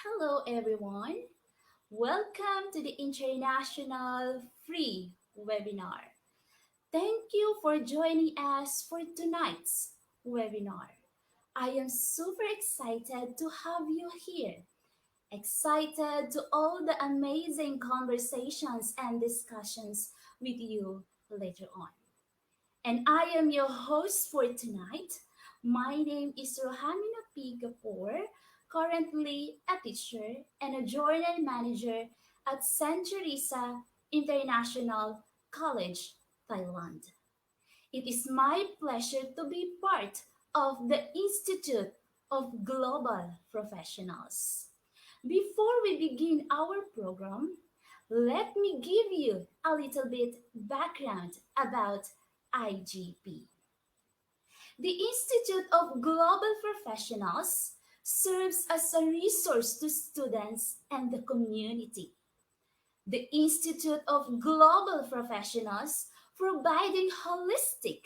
Hello, everyone. Welcome to the International Free Webinar. Thank you for joining us for tonight's webinar. I am super excited to have you here. Excited to all the amazing conversations and discussions with you later on. And I am your host for tonight. My name is Rohamina P. Gapor, currently a teacher and a journal manager at Saint Teresa International College, Thailand. It is my pleasure to be part of the Institute of Global Professionals. Before we begin our program, let me give you a little bit background about IGP. The Institute of Global Professionals serves as a resource to students and the community. The Institute of Global Professionals providing holistic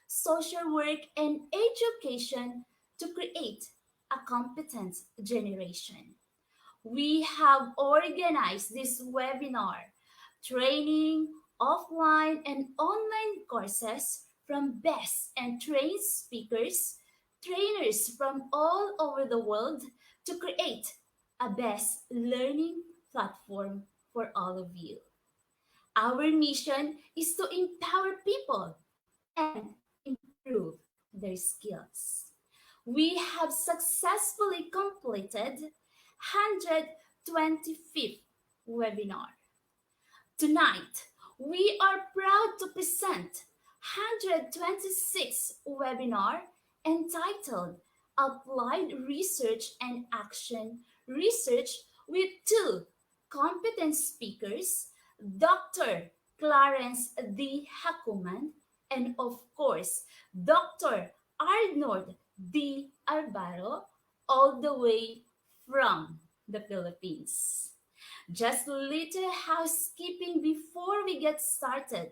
social work and education to create a competent generation. We have organized this webinar, training, offline and online courses from best and trained speakers, trainers from all over the world to create a best learning platform for all of you. Our mission is to empower people and improve their skills. We have successfully completed 125th webinar. Tonight, we are proud to present 126th webinar entitled Applied Research and Action Research with two competent speakers, Dr. Clarence D. Hakuman and of course, Dr. Arnold D. Albaro, all the way from the Philippines. Just little housekeeping before we get started.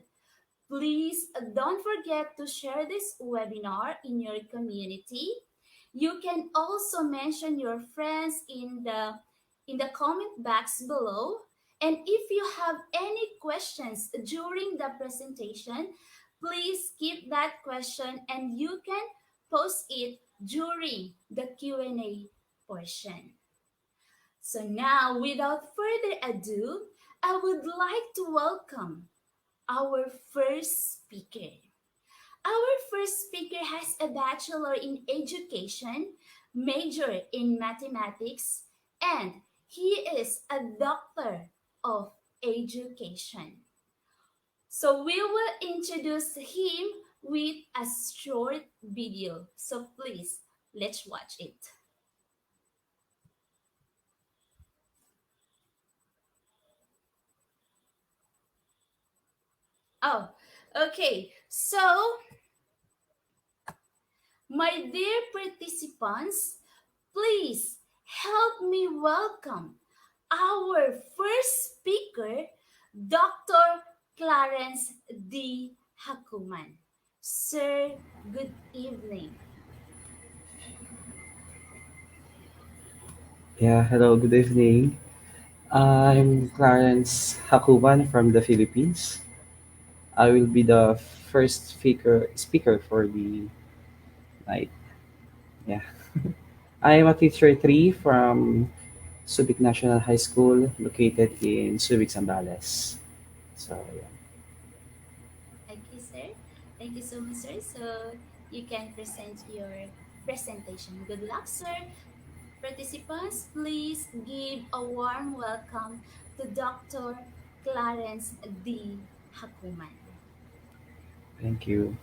Please don't forget to share this webinar in your community. You can also mention your friends in the comment box below. And if you have any questions during the presentation, please keep that question and you can post it during the Q&A portion. So now, without further ado, I would like to welcome our first speaker. Our first speaker has a bachelor in education, major in mathematics, and he is a doctor of education. So we will introduce him with a short video. So please, let's watch it. Oh, okay. So, my dear participants, please help me welcome our first speaker, Dr. Clarence D. Hakuman. Sir, good evening. Yeah, hello, good evening. I'm Clarence Hakuban from the Philippines. I will be the first speaker for the night. Yeah. I am a teacher 3 from Subic National High School located in Subic, Zambales. So, yeah. Okay, sir. Thank you so much, sir. So, you can present your presentation. Good luck, sir. Participants, please give a warm welcome to Dr. Clarence D. Hakuman. Thank you.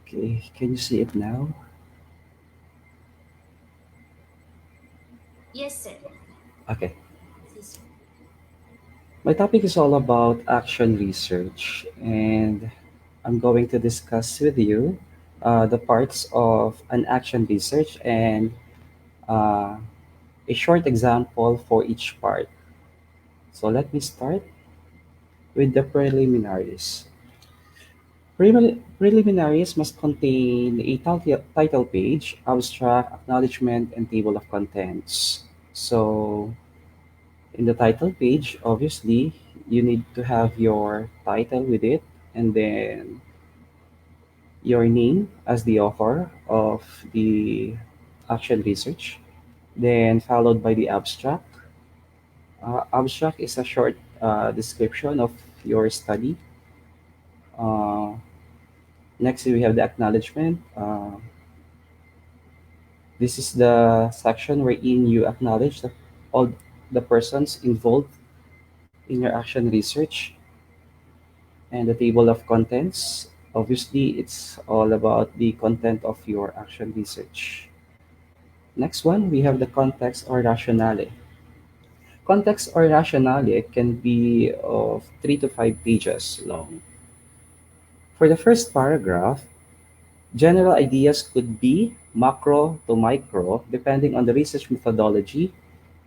Okay, can you see it now? Yes, sir. Okay. Yes, sir. My topic is all about action research, and I'm going to discuss with you the parts of an action research and uh, a short example for each part. So let me start with the preliminaries. Preliminaries must contain a title page, abstract, acknowledgement, and table of contents. So, in the title page, obviously, you need to have your title with it, and then your name as the author of the action research, then followed by the abstract. Abstract is a short description of your study. Uh, Next, we have the acknowledgement. This is the section wherein you acknowledge all the persons involved in your action research, and the table of contents. Obviously, it's all about the content of your action research. Next one, we have the context or rationale. Context or rationale can be of 3 to 5 pages long. For the first paragraph, general ideas could be macro to micro depending on the research methodology.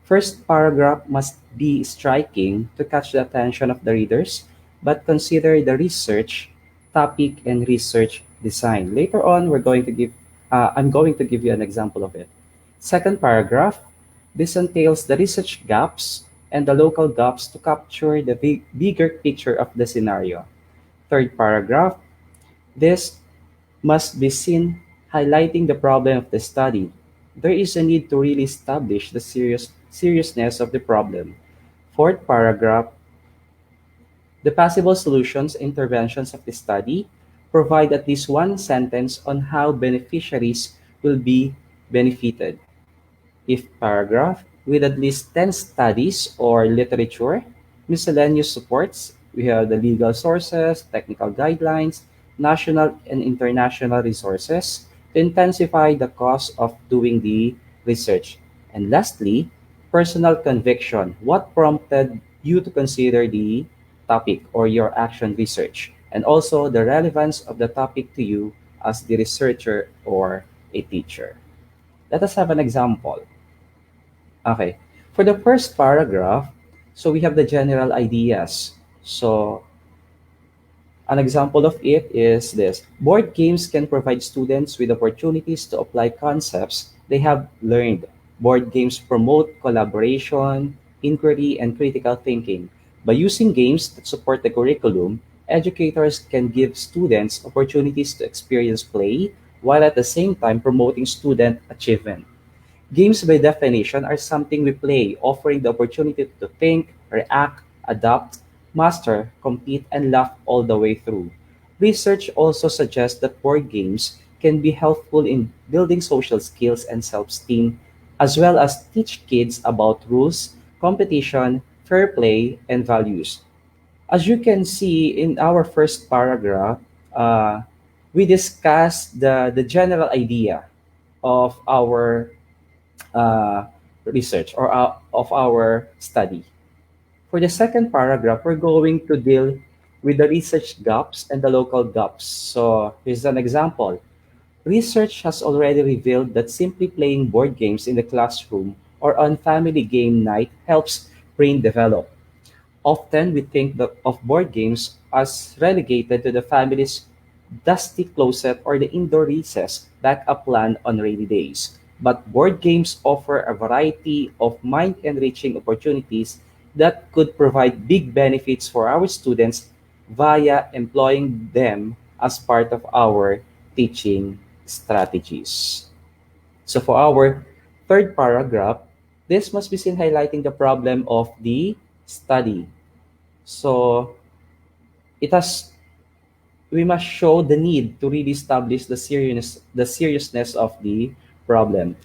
First paragraph must be striking to catch the attention of the readers, but consider the research topic and research design. Later on, I'm going to give you an example of it. Second paragraph, this entails the research gaps and the local gaps to capture the bigger picture of the scenario. Third paragraph, this must be seen highlighting the problem of the study. There is a need to really establish the seriousness of the problem. Fourth paragraph, the possible solutions and interventions of the study provide at least one sentence on how beneficiaries will be benefited. If paragraph with at least 10 studies or literature, miscellaneous supports, we have the legal sources, technical guidelines, national and international resources to intensify the cost of doing the research. And lastly, personal conviction. What prompted you to consider the topic or your action research? And also the relevance of the topic to you as the researcher or a teacher. Let us have an example. Okay. For the first paragraph, so we have the general ideas. So an example of it is this. Board games can provide students with opportunities to apply concepts they have learned. Board games promote collaboration, inquiry, and critical thinking. By using games that support the curriculum, educators can give students opportunities to experience play while at the same time promoting student achievement. Games, by definition, are something we play, offering the opportunity to think, react, adapt, master, compete, and laugh all the way through. Research also suggests that board games can be helpful in building social skills and self esteem, as well as teach kids about rules, competition, fair play, and values. As you can see in our first paragraph, uh, we discussed the general idea of our uh, research or of our study. For the second paragraph, we're going to deal with the research gaps and the local gaps. So here's an example. Research has already revealed that simply playing board games in the classroom or on family game night helps brain develop. Often we think of board games as relegated to the family's dusty closet or the indoor recess backup plan on rainy days. But board games offer a variety of mind-enriching opportunities that could provide big benefits for our students via employing them as part of our teaching strategies. So for our third paragraph, this must be seen highlighting the problem of the study. So it has we must show the need to really establish the seriousness of the problem.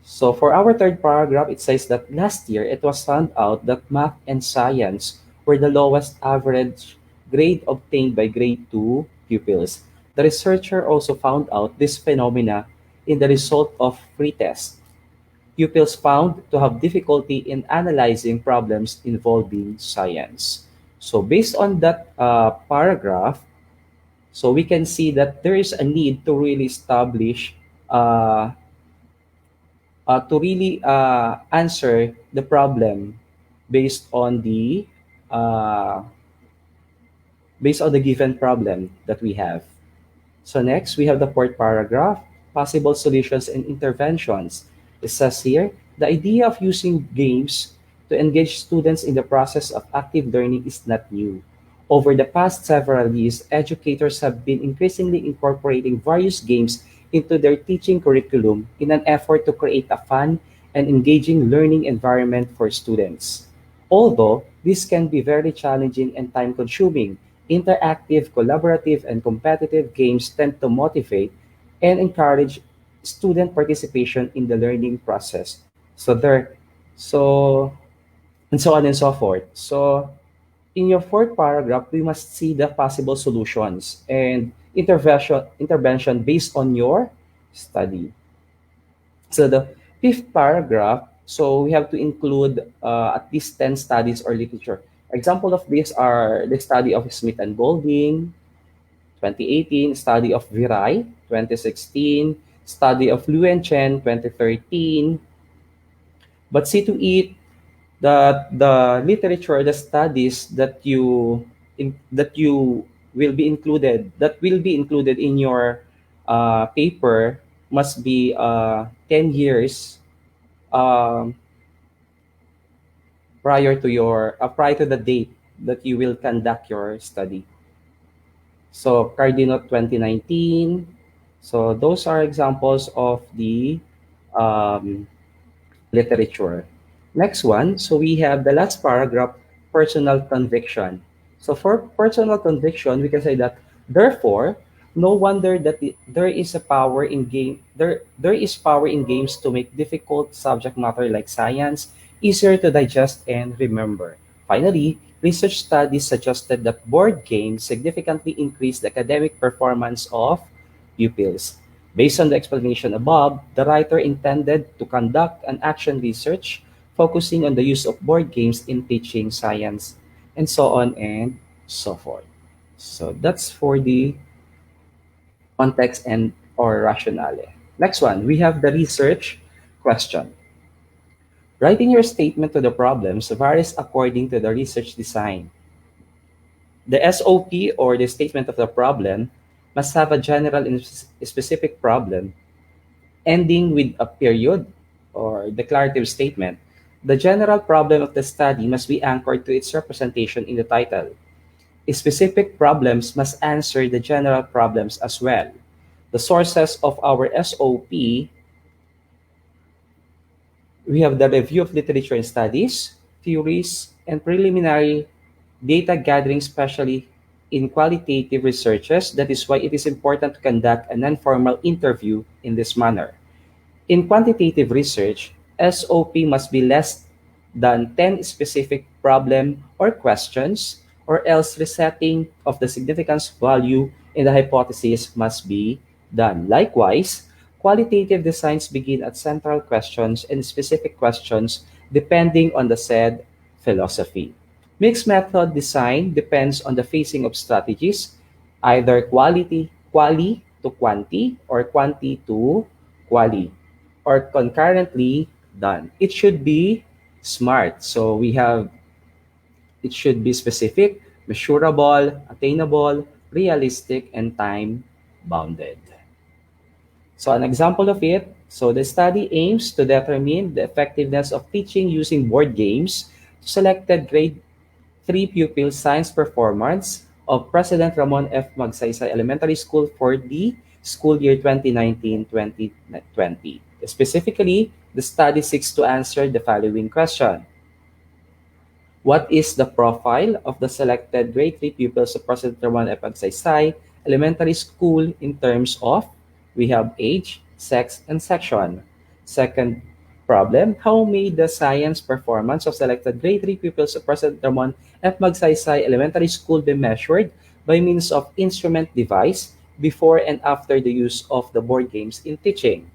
So for our third paragraph, it says that last year it was found out that math and science were the lowest average grade obtained by grade 2 pupils. The researcher also found out this phenomena in the result of free tests. Pupils found to have difficulty in analyzing problems involving science. So based on that paragraph, so we can see that there is a need to really establish, to really answer the problem based on the uh, based on the given problem that we have. So next, we have the fourth paragraph, possible solutions and interventions. It says here, the idea of using games to engage students in the process of active learning is not new. Over the past several years, educators have been increasingly incorporating various games into their teaching curriculum in an effort to create a fun and engaging learning environment for students. Although this can be very challenging and time consuming, interactive, collaborative, and competitive games tend to motivate and encourage student participation in the learning process. So and so on and so forth. So in your fourth paragraph, we must see the possible solutions and intervention based on your study. So the fifth paragraph, so we have to include at least 10 studies or literature. Example of these are the study of Smith and Golding, 2018, study of Virai, 2016, study of Liu and Chen, 2013. But see to it the literature, the studies that you will be included in your paper must be 10 years um, prior to the date that you will conduct your study. So Cardino 2019. So those are examples of the um, literature. Next one, so we have the last paragraph, personal conviction. So for personal conviction, we can say that therefore, no wonder that there is a power in there is power in games to make difficult subject matter like science easier to digest and remember. Finally, research studies suggested that board games significantly increase the academic performance of pupils. Based on the explanation above, the writer intended to conduct an action research focusing on the use of board games in teaching science, and so on and so forth. So that's for the context and or rationale. Next one, we have the research question. Writing your statement to the problems varies according to the research design. The SOP or the statement of the problem must have a general and specific problem ending with a period or declarative statement. The general problem of the study must be anchored to its representation in the title. Specific problems must answer the general problems as well. The sources of our SOP, we have the review of literature and studies, theories, and preliminary data gathering, especially in qualitative researches. That is why it is important to conduct a non-formal interview in this manner. In quantitative research, SOP must be less than 10 specific problem or questions, or else resetting of the significance value in the hypothesis must be done. Likewise, qualitative designs begin at central questions and specific questions depending on the said philosophy. Mixed method design depends on the phasing of strategies, either quali to quanti, or quanti to quali, or concurrently done. It should be smart. So we have it should be specific, measurable, attainable, realistic, and time bounded. So an example of it, so the study aims to determine the effectiveness of teaching using board games to selected grade 3 pupils science performance of President Ramon F. Magsaysay Elementary School for the school year 2019-2020. Specifically, the study seeks to answer the following question. What is the profile of the selected grade 3 pupils of President Ramon F. Magsaysay Elementary School in terms of we have age, sex, and section? Second problem, how may the science performance of selected grade 3 pupils of President Ramon F. Magsaysay Elementary School be measured by means of instrument device before and after the use of the board games in teaching?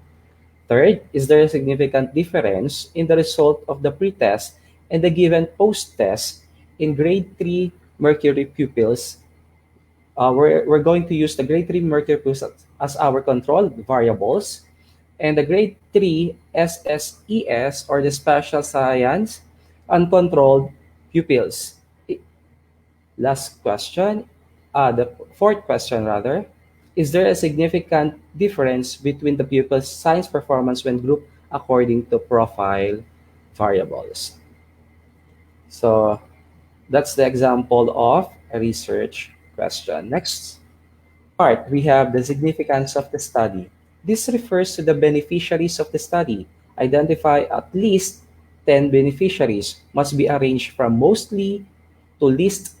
Third, is there a significant difference in the result of the pretest and the given post-test in grade 3 mercury pupils? We're going to use the grade 3 mercury pupils as our control variables, and the grade 3 SSES or the special science uncontrolled pupils. Last question, the fourth question rather, is there a significant difference between the pupils' science performance when grouped according to profile variables? So that's the example of a research question. Next part, we have the significance of the study. This refers to the beneficiaries of the study. Identify at least 10 beneficiaries, must be arranged from most to least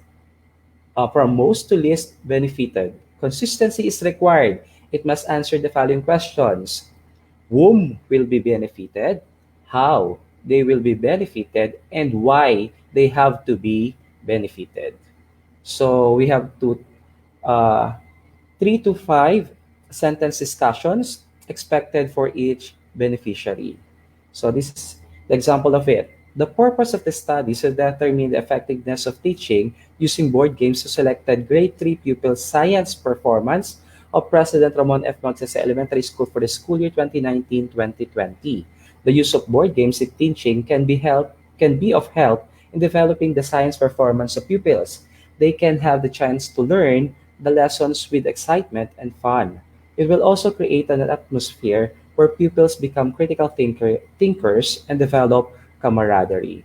benefited. Consistency is required. It must answer the following questions: whom will be benefited, how they will be benefited, and why they have to be benefited. So we have to uh, 3 to 5 sentence discussions expected for each beneficiary. So this is the example of it. The purpose of the study is to determine the effectiveness of teaching using board games to selected grade 3 pupils' science performance of President Ramon F. Magsaysay Elementary School for the school year 2019-2020. The use of board games in teaching can be of help in developing the science performance of pupils. They can have the chance to learn the lessons with excitement and fun. It will also create an atmosphere where pupils become thinkers and develop camaraderie.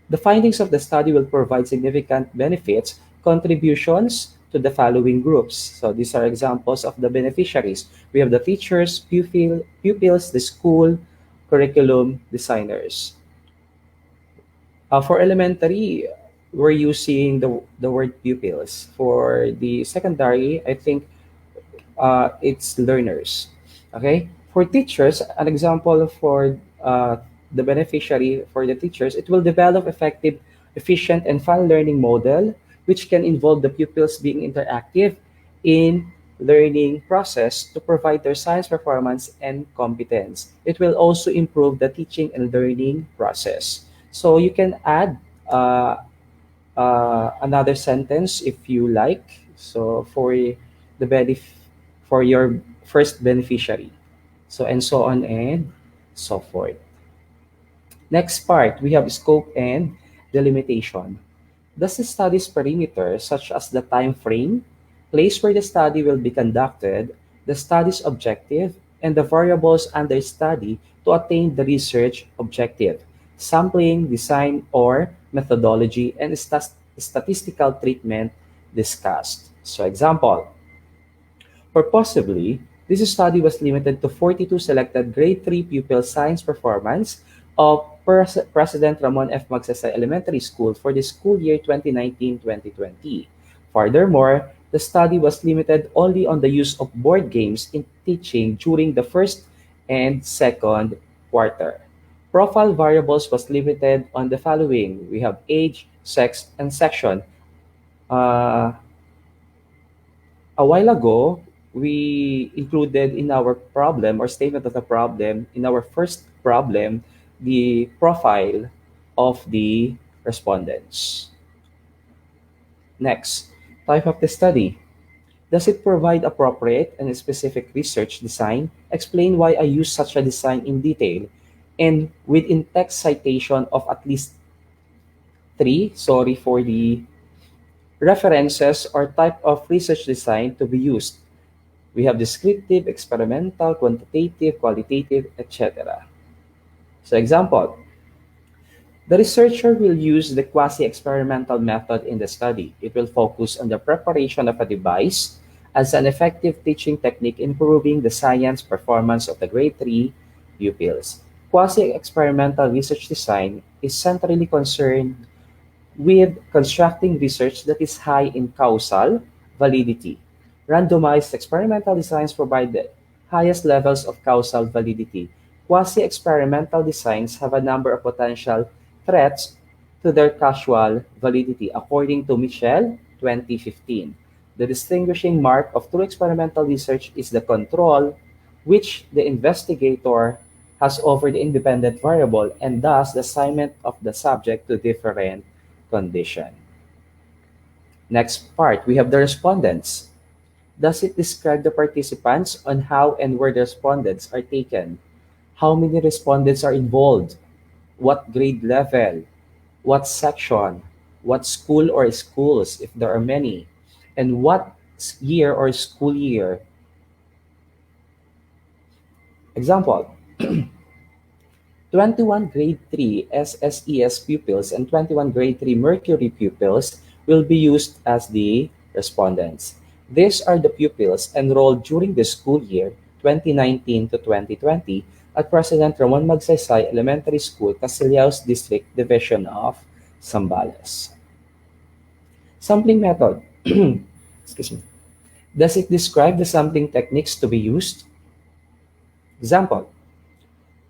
The findings of the study will provide significant benefits, contributions to the following groups. So these are examples of the beneficiaries. We have the teachers, pupils, the school, curriculum designers. For elementary, we're using the word pupils. For the secondary, I think it's learners. Okay, for teachers, an example for the beneficiary for the teachers, it will develop effective, efficient, and fun learning model, which can involve the pupils being interactive in learning process to provide their science performance and competence. It will also improve the teaching and learning process. So you can add another sentence if you like. So for your first beneficiary. So and so on and so forth. Next part, we have scope and delimitation. Does the study's perimeter, such as the time frame, place where the study will be conducted, the study's objective, and the variables under study to attain the research objective, sampling, design, or methodology, and statistical treatment discussed. So example, purposibly, this study was limited to 42 selected grade 3 pupil science performance of President Ramon F. Magsaysay Elementary School for the school year 2019-2020. Furthermore, the study was limited only on the use of board games in teaching during the first and second quarter. Profile variables was limited on the following. We have age, sex, and section. Uh, a while ago, we included in our problem or statement of the problem, in our first problem, the profile of the respondents. Next, type of the study. Does it provide appropriate and specific research design? Explain why I use such a design in detail and with in-text citation of at least three, sorry for the references or type of research design to be used. We have descriptive, experimental, quantitative, qualitative, etc. So example, the researcher will use the quasi-experimental method in the study. It will focus on the preparation of a device as an effective teaching technique improving the science performance of the grade 3 pupils. Quasi-experimental research design is centrally concerned with constructing research that is high in causal validity. Randomized experimental designs provide the highest levels of causal validity. Quasi-experimental designs have a number of potential threats to their causal validity, according to Michel 2015. The distinguishing mark of true experimental research is the control which the investigator has over the independent variable and thus the assignment of the subject to different condition. Next part, we have the respondents. Does it describe the participants on how and where the respondents are taken? How many respondents are involved? What grade level? what section, what school or schools, if there are many, and what year or school year. Example, 21 grade 3 SSES pupils and 21 grade 3 Mercury pupils will be used as the respondents. These are the pupils enrolled during the school year 2019 to 2020 at President Ramon Magsaysay Elementary School, Casillaos District Division of Zambales. Sampling method. Excuse me. Does it describe the sampling techniques to be used? Example,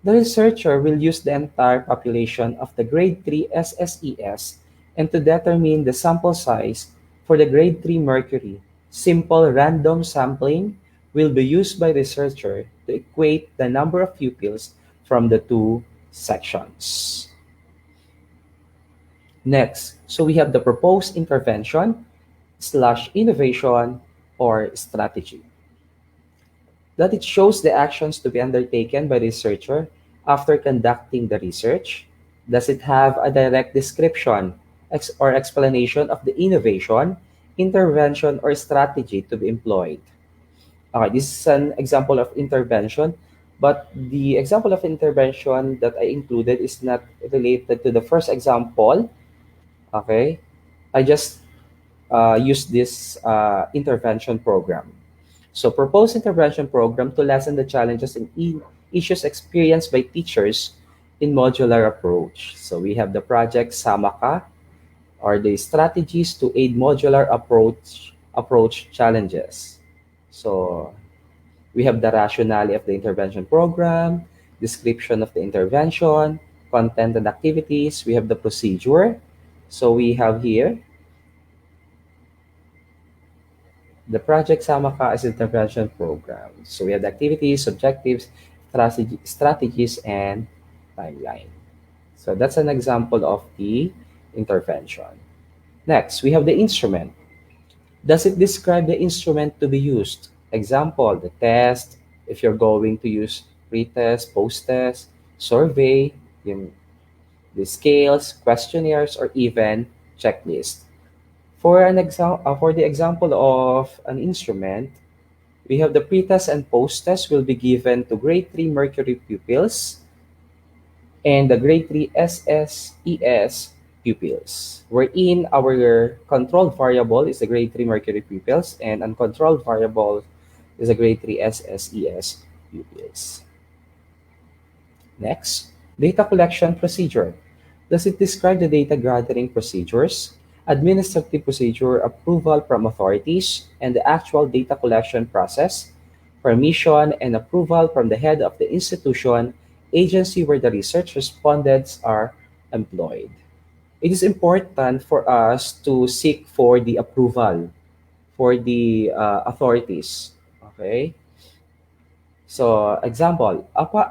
the researcher will use the entire population of the grade 3 SSES and to determine the sample size for the grade 3 Mercury. Simple random sampling will be used by the researcher to equate the number of pupils from the two sections. Next, so we have the proposed intervention slash innovation or strategy. That it shows the actions to be undertaken by the researcher after conducting the research. Does it have a direct description or explanation of the innovation, intervention, or strategy to be employed? Okay, this is an example of intervention, but the example of intervention that I included is not related to the first example. Okay, I just used this intervention program. So propose intervention program to lessen the challenges and issues experienced by teachers in modular approach. So we have the project Samaka, or the strategies to aid modular approach challenges. So we have the rationale of the intervention program, description of the intervention, content and activities. We have the procedure. So we have here the Project Samaka is intervention program. So we have the activities, objectives, strategies, and timeline. So that's an example of the intervention. Next, we have the instrument. Does it describe the instrument to be used? Example, the test, if you're going to use pre-test, post-test, survey, the scales, questionnaires, or even checklist. For the example of an instrument, we have the pretest and post-test will be given to grade 3 Mercury pupils and the grade 3 SSES pupils, wherein our controlled variable is the grade 3 Mercury pupils and uncontrolled variable is the grade 3 SSES pupils. Next, data collection procedure. Does it describe the data gathering procedures, administrative procedure, approval from authorities, and the actual data collection process, permission and approval from the head of the institution, agency where the research respondents are employed? It is important for us to seek for the approval for the authorities. Okay. So, example,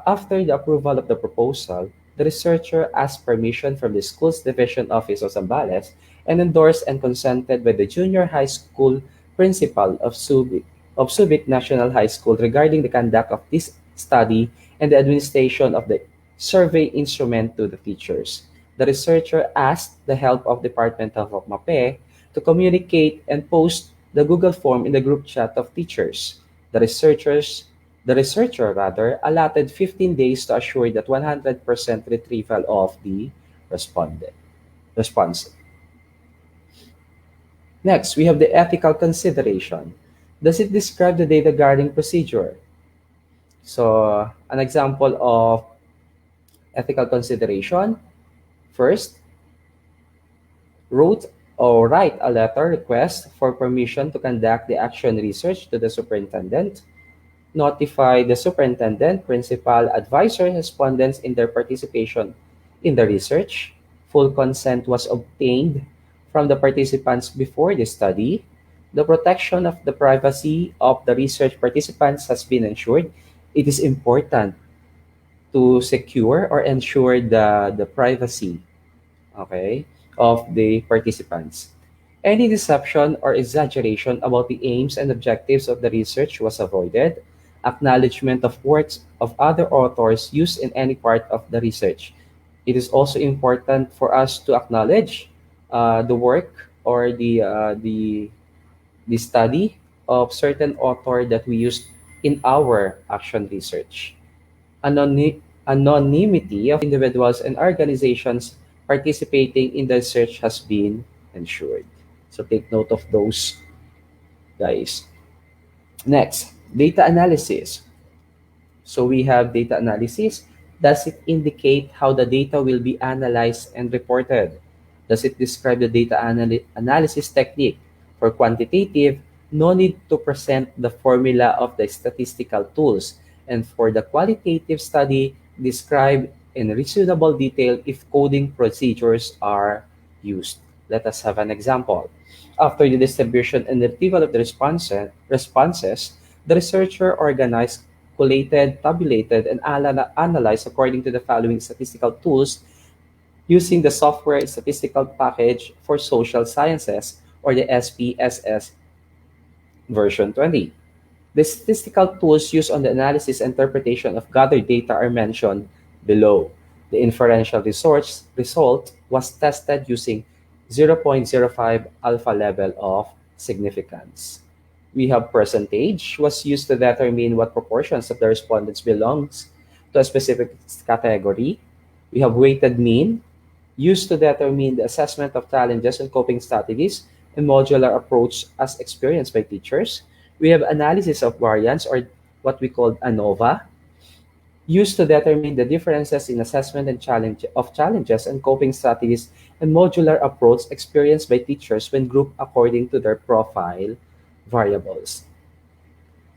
after the approval of the proposal, the researcher asked permission from the school's division office of Zambales and endorsed and consented by the junior high school principal of Subic National High School regarding the conduct of this study and the administration of the survey instrument to the teachers. The researcher asked the help of Department of MAPE to communicate and post the Google form in the group chat of teachers. The researcher allotted 15 days to assure that 100% retrieval of the response. Next, we have the ethical consideration. Does it describe the data guarding procedure? So, an example of ethical consideration. First, write a letter request for permission to conduct the action research to the superintendent. Notify the superintendent, principal, advisor, respondents in their participation in the research. Full consent was obtained from the participants before the study. The protection of the privacy of the research participants has been ensured. It is important to secure or ensure the privacy, okay, of the participants. Any deception or exaggeration about the aims and objectives of the research was avoided. Acknowledgement of works of other authors used in any part of the research. It is also important for us to acknowledge the work or the study of certain author that we used in our action research. Anonymity of individuals and organizations participating in the search has been ensured. So take note of those, guys. Next, data analysis. So we have data analysis. Does it indicate how the data will be analyzed and reported? Does it describe the data analysis technique? For quantitative, no need to present the formula of the statistical tools. And for the qualitative study, describe in reasonable detail if coding procedures are used. Let us have an example. After the distribution and retrieval of the responses, the researcher organized, collated, tabulated, and analyzed according to the following statistical tools using the software statistical package for social sciences, or the SPSS version 20. The statistical tools used on the analysis and interpretation of gathered data are mentioned below. The inferential result was tested using 0.05 alpha level of significance. We have percentage was used to determine what proportions of the respondents belongs to a specific category. We have weighted mean used to determine the assessment of challenges and coping strategies and modular approach as experienced by teachers. We have analysis of variance, or what we call ANOVA, used to determine the differences in assessment and challenges and coping strategies and modular approach experienced by teachers when grouped according to their profile variables.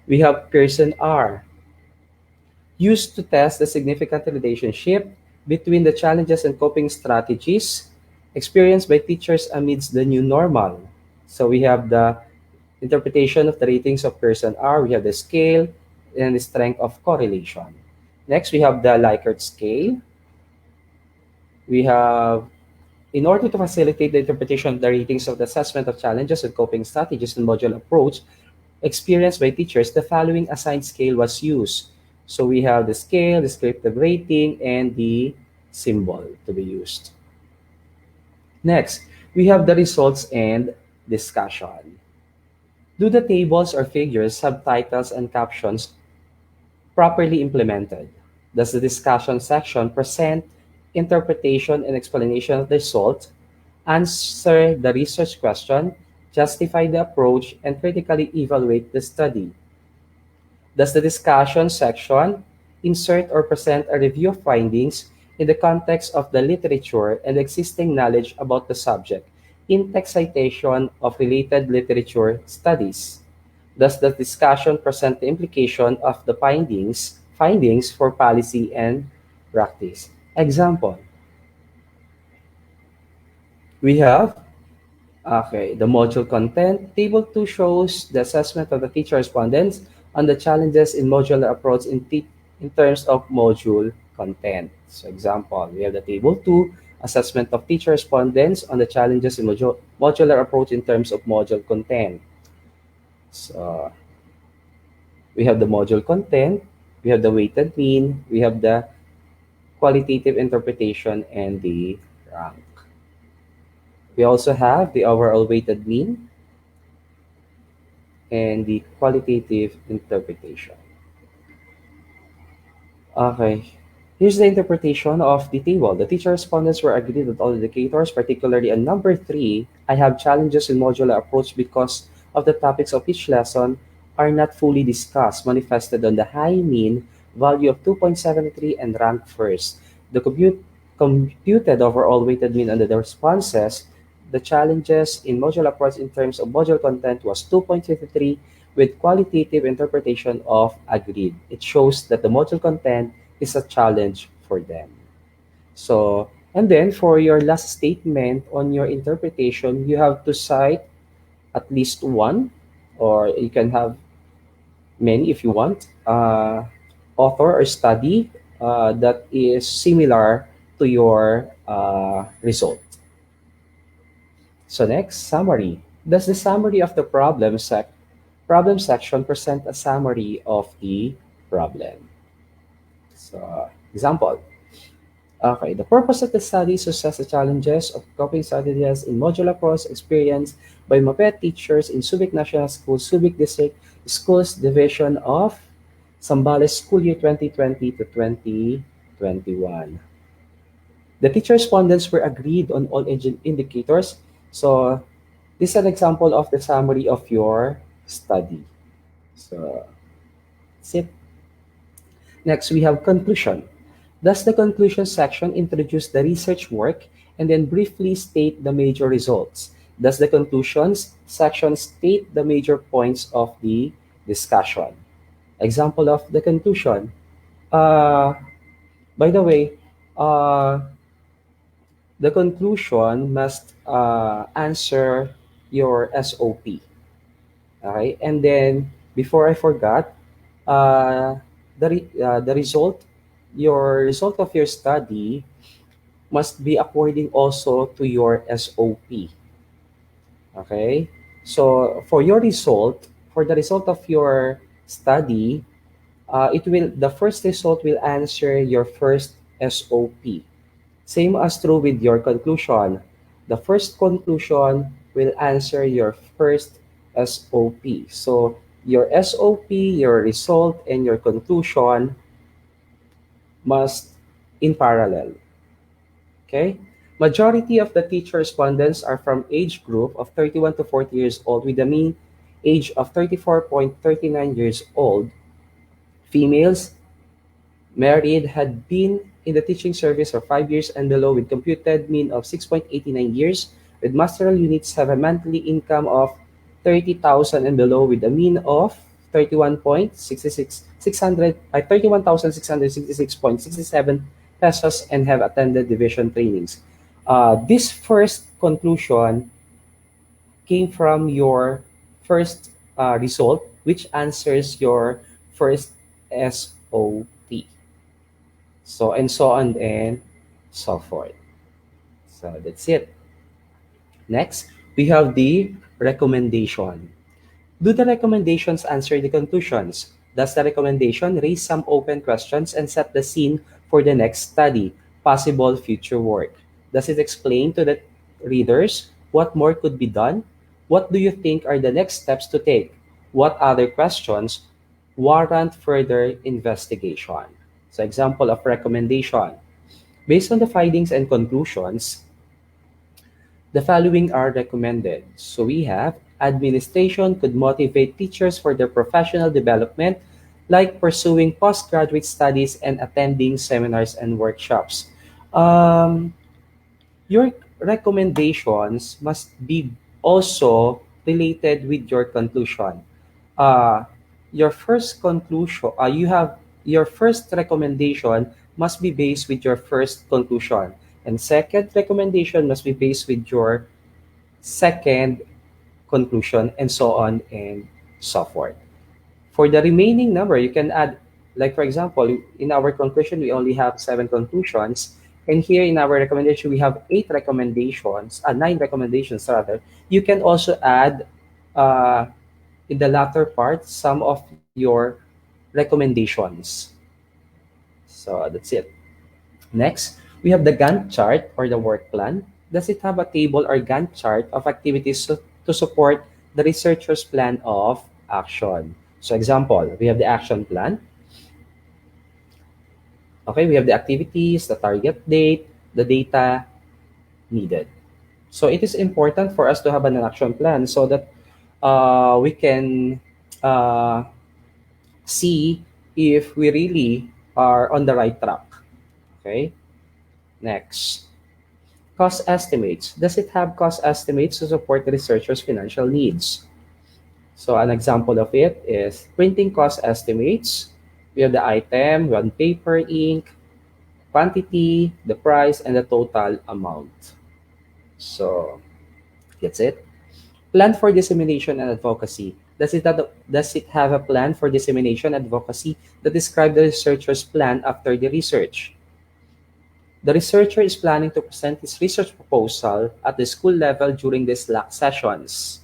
We have Pearson R, used to test the significant relationship between the challenges and coping strategies experienced by teachers amidst the new normal. So we have the interpretation of the ratings of Pearson R, we have the scale and the strength of correlation. Next, we have the Likert scale. We have, in order to facilitate the interpretation of the ratings of the assessment of challenges and coping strategies and module approach experienced by teachers, the following assigned scale was used. So we have the scale, descriptive rating, and the symbol to be used. Next, we have the results and discussion. Do the tables or figures have titles and captions properly implemented? Does the discussion section present interpretation and explanation of the result, answer the research question, justify the approach, and critically evaluate the study? Does the discussion section insert or present a review of findings in the context of the literature and existing knowledge about the subject, in-text citation of related literature studies? Does the discussion present the implication of the findings for policy and practice? Example, we have the module content. Table 2 shows the assessment of the teacher respondents on the challenges in modular approach in terms of module content. So example, we have the table 2, assessment of teacher respondents on the challenges in modular approach in terms of module content. So we have the module content, we have the weighted mean, we have the qualitative interpretation, and the rank. We also have the overall weighted mean and the qualitative interpretation. Okay, here's the interpretation of the table. The teacher respondents were agreed that all indicators, particularly on number 3, I have challenges in modular approach because of the topics of each lesson are not fully discussed, manifested on the high mean value of 2.73 and ranked first. The computed overall weighted mean under the responses, the challenges in modular approach in terms of module content was 2.53 with qualitative interpretation of agreed. It shows that the module content is a challenge for them. So, and then for your last statement on your interpretation, you have to cite at least one, or you can have many if you want, author or study that is similar to your result. So next, summary. Does the summary of the problem section present a summary of the problem? So example, Okay, the purpose of the study is to assess the challenges of coping strategies in modular course experience by MAPET teachers in Subic National School, Subic District Schools Division of Zambales School Year 2020 to 2021. The teacher respondents were agreed on all indicators. So this is an example of the summary of your study. So that's it. Next, we have conclusion. Thus, the conclusion section introduce the research work and then briefly state the major results. Thus, the conclusions section state the major points of the discussion. Example of the conclusion. Uh, by the way, uh, the conclusion must answer your SOP. Okay, and then before I forgot, uh, the result, your result of your study must be according also to your SOP. Okay, so for the result of your study, the first result will answer your first SOP. Same as true with your conclusion. The first conclusion will answer your first SOP. So your SOP, your result, and your conclusion must in parallel. Okay? Majority of the teacher respondents are from age group of 31 to 40 years old with a mean age of 34.39 years old. Females married, had been in the teaching service for 5 years and below with computed mean of 6.89 years, with masteral units have a monthly income of 30,000 and below with a mean of 31,666.67 pesos and have attended division trainings. This first conclusion came from your first result, which answers your first SOT. So, and so on and so forth. So that's it. Next, we have the recommendation. Do the recommendations answer the conclusions? Does the recommendation raise some open questions and set the scene for the next study, possible future work? Does it explain to the readers what more could be done? What do you think are the next steps to take? What other questions warrant further investigation? So, example of recommendation. Based on the findings and conclusions, the following are recommended. So we have administration could motivate teachers for their professional development, like pursuing postgraduate studies and attending seminars and workshops. Um, your recommendations must be also related with your conclusion. Uh, your first conclusion, you have your first recommendation must be based with your first conclusion, and second recommendation must be based with your second conclusion, and so on and so forth. For the remaining number, you can add, like for example, in our conclusion, we only have 7 conclusions. And here in our recommendation, we have 9 recommendations rather. You can also add uh, in the latter part some of your recommendations. So that's it. Next, we have the Gantt chart or the work plan. Does it have a table or Gantt chart of activities to support the researcher's plan of action? So example, we have the action plan. Okay, we have the activities, the target date, the data needed. So it is important for us to have an action plan so that we can uh, see if we really are on the right track. Okay, next. Cost estimates. Does it have cost estimates to support the researcher's financial needs? So an example of it is printing cost estimates. We have the item, one paper, ink, quantity, the price, and the total amount. So that's it. Plan for dissemination and advocacy. Does it have a plan for dissemination and advocacy that describe the researcher's plan after the research? The researcher is planning to present his research proposal at the school level during these LAC sessions.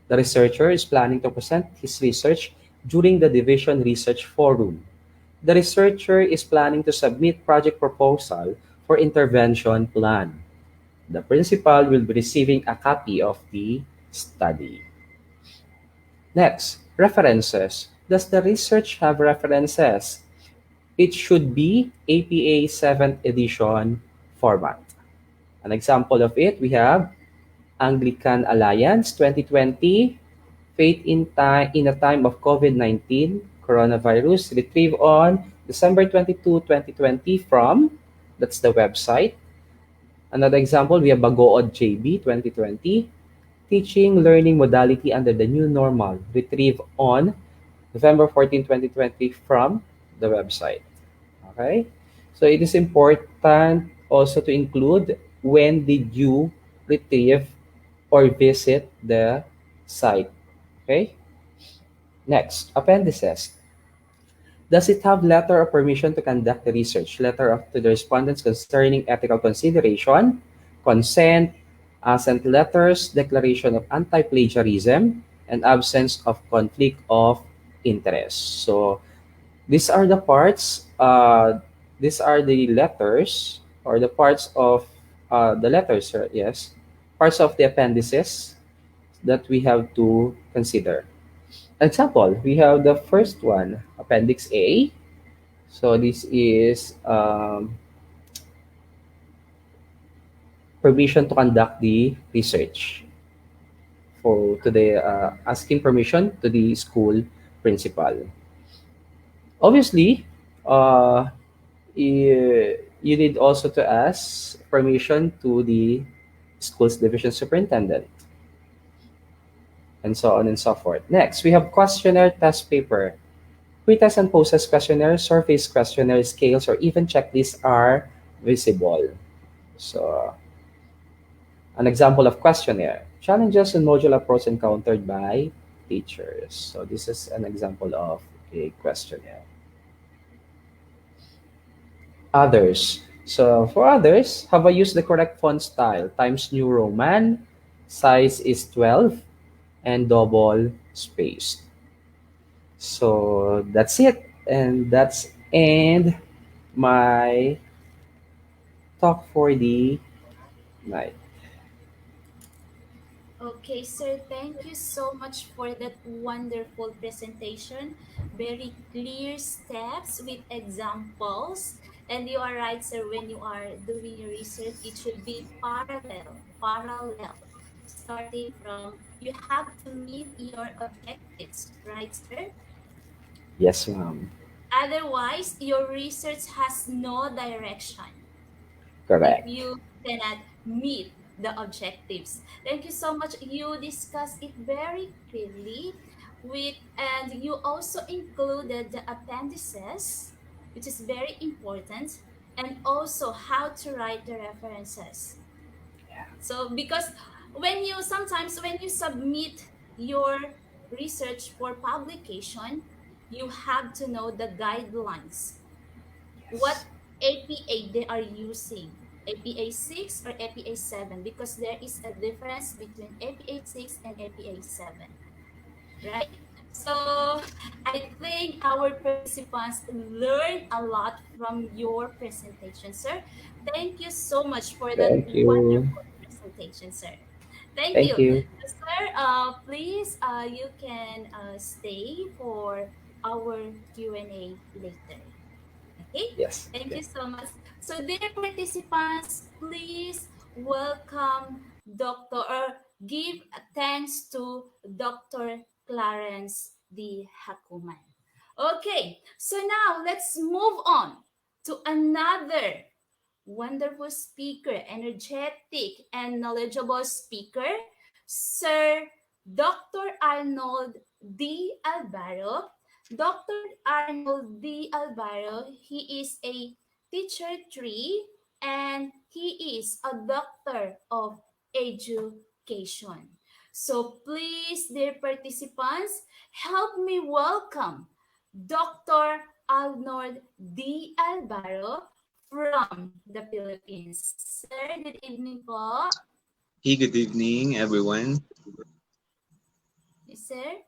The researcher is planning to present his research during the division research forum. The researcher is planning to submit project proposal for intervention plan. The principal will be receiving a copy of the study. Next, references. Does the research have references? It should be APA 7th edition format. An example of it, we have Anglican Alliance 2020, Faith in a Time of COVID-19, Coronavirus, retrieved on December 22, 2020 from, that's the website. Another example, we have Bagood JB 2020, Teaching Learning Modality Under the New Normal, retrieved on November 14, 2020 from the website. Okay? So it is important also to include when did you retrieve or visit the site. Okay? Next, appendices. Does it have letter of permission to conduct the research? Letter of to the respondents concerning ethical consideration, consent, sent letters, declaration of anti-plagiarism, and absence of conflict of interest. So these are the parts, these are the letters or the parts of the letters, yes, parts of the appendices that we have to consider. Example, we have the first one, Appendix A. So this is permission to conduct the research for to the asking permission to the school principal. Obviously, uh, you need also to ask permission to the school's division superintendent, and so on and so forth. Next, we have questionnaire test paper. Pre-test and post-test questionnaire, surface questionnaire, scales, or even checklists are visible. So, an example of questionnaire. Challenges and modular approach encountered by teachers. So, this is an example of a questionnaire. Others. So, for others, have I used the correct font style? Times New Roman, size is 12, and double spaced. So, that's it. And that's end my talk for the night. Okay, sir, thank you so much for that wonderful presentation. Very clear steps with examples. And you are right, sir, when you are doing your research, it should be parallel. Starting from, you have to meet your objectives, right, sir? Yes, ma'am. Otherwise, your research has no direction if Correct. you cannot meet the objectives. Thank you so much. You discussed it very clearly with, and you also included the appendices, which is very important, and also how to write the references. So because when you submit your research for publication, you have to know the guidelines, what Yes. APA they are using, APA 6 or APA 7, because there is a difference between APA 6 and APA 7, right? So I think our participants learn a lot from your presentation, sir. Thank you so much for that Thank you. wonderful presentation, sir. Thank Thank you. you. Sir, please, you can stay for our Q&A later. Okay, Yes. thank Okay. you so much. So, dear participants, please welcome Dr. or give thanks to Dr. Clarence D. Hakuman. Okay, so now let's move on to another wonderful speaker, energetic and knowledgeable speaker, Sir Dr. Arnold D. Alvaro. Dr. Arnold D. Alvaro, he is a teacher three and he is a doctor of education. So please, dear participants, help me welcome Dr. Arnold D. Alvaro from the Philippines. Sir, good evening po. Hey, good evening, everyone. Yes, sir.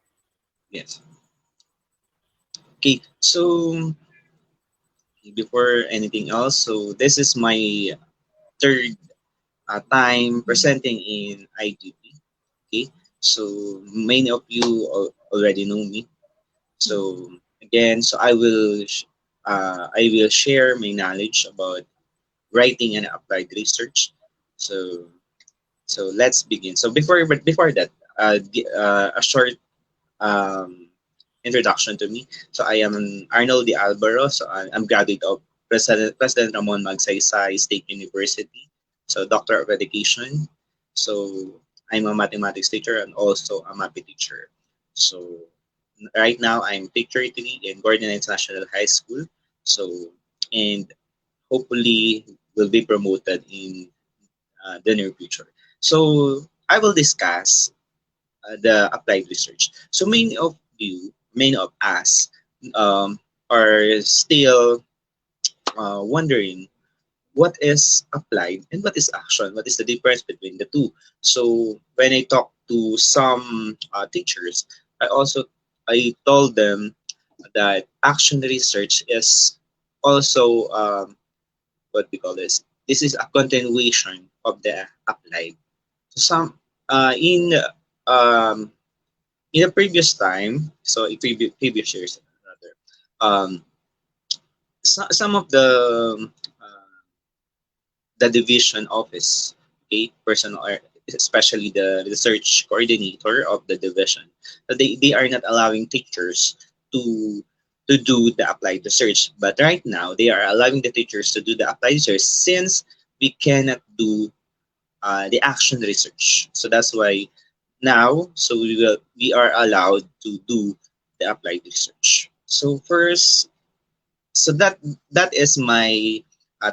Yes. Okay, so before anything else, so this is my third time presenting in IGP. Okay, so many of you already know me. So again, so I will share my knowledge about writing and applied research. So let's begin. So before that, a short um, introduction to me. So I am Arnold de Albero. So I'm graduate of President Ramon Magsaysay State University. So Doctor of Education. So I'm a mathematics teacher and also a math teacher. So right now I'm teacher 3 in Gordon International High School. So and hopefully will be promoted in the near future. So I will discuss the applied research. So many of us, um, are still wondering what is applied and what is action. What is the difference between the two? So when I talk to some teachers, I told them that action research is also what we call this. This is a continuation of the applied. So some in um, in the previous time, so in previous years rather, um, some of the division office, okay, person or especially the research coordinator of the division, they are not allowing teachers to do the applied research. But right now, they are allowing the teachers to do the applied research since we cannot do the action research. So that's why now, so we are allowed to do the applied research. So first, so that is my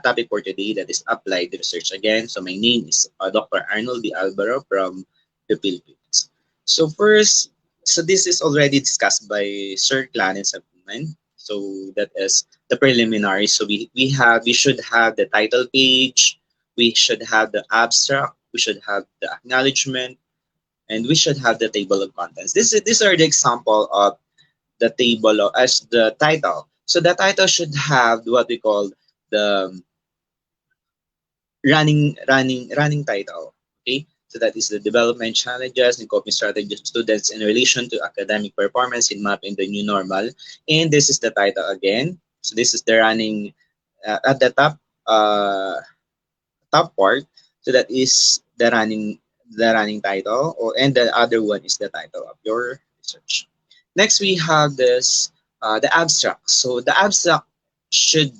topic for today. That is applied research again. So my name is Dr. Arnold D. Albero from the Philippines. So first, so this is already discussed by Sir Clarence Apuman. So that is the preliminary. So we should have the title page, we should have the abstract, we should have the acknowledgement, and we should have the table of contents. These are the example of the table as the title. So the title should have what we call the running title. Okay, so that is the development challenges and coping strategies of students in relation to academic performance in MAP in the new normal. And this is the title again. So this is the running at the top part. So that is the running title, or and the other one is the title of your research. Next, we have this the abstract. So the abstract should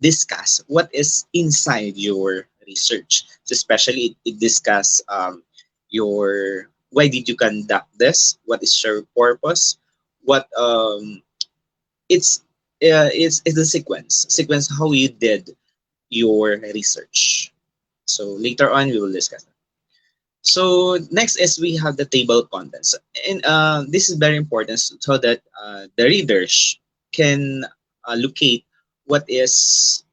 discuss what is inside your research. So especially it discuss your why did you conduct this? What is your purpose? What it's a sequence how you did your research. So later on we will discuss that. So next is we have the table of contents, and this is very important so that the readers can locate what is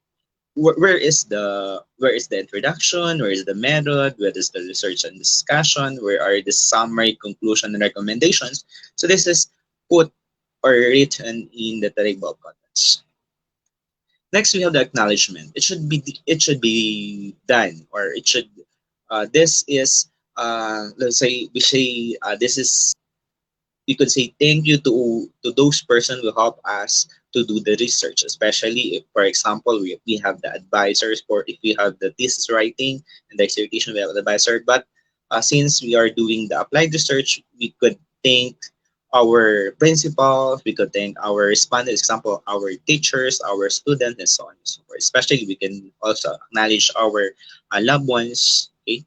where is the introduction, where is the method, where is the research and discussion, where are the summary, conclusion, and recommendations. So this is put or written in the table of contents. Next, we have the acknowledgement. It should be done, or it should. This is let's say we say this is we could say thank you to those person who help us to do the research, especially if, for example, we have the advisors, or if we have the thesis writing and the dissertation, we have an advisor. But since we are doing the applied research, we could thank our principals, we could thank our respondents, example, our teachers, our students, and so on and so forth. Especially, we can also acknowledge our loved ones. Okay,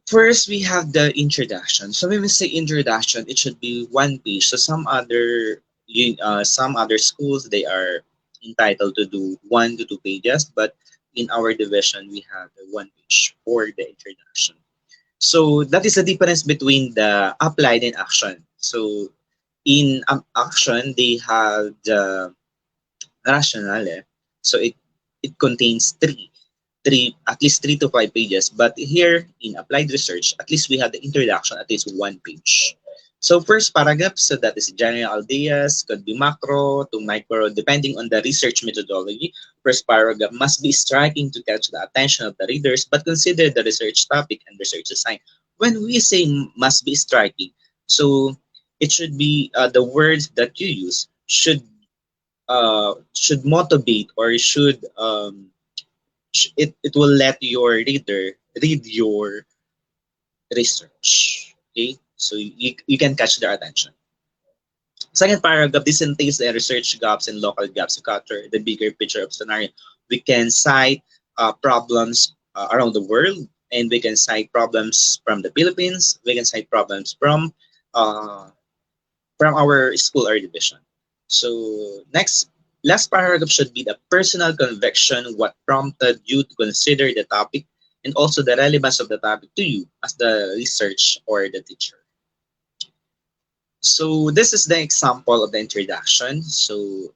first, we have the introduction. So when we say introduction, it should be one page. So some other schools they are entitled to do 1 to 2 pages, but in our division we have the one page for the introduction. So that is the difference between the applied and action. So in action, they have the rationale. So it contains three at least 3 to 5 pages. But here in applied research, at least we have the introduction, at least one page. So first paragraph, so that is general ideas, could be macro to micro, depending on the research methodology. First paragraph must be striking to catch the attention of the readers, but consider the research topic and research design. When we say must be striking, so it should be the words that you use should motivate or it will let your reader read your research. Okay, so you can catch their attention. Second paragraph, this entails the research gaps and local gaps to capture the bigger picture of scenario. We can cite problems around the world, and we can cite problems from the Philippines. We can cite problems uh, from our school or division. So last paragraph should be the personal conviction, what prompted you to consider the topic, and also the relevance of the topic to you as the research or the teacher. So this is the example of the introduction. So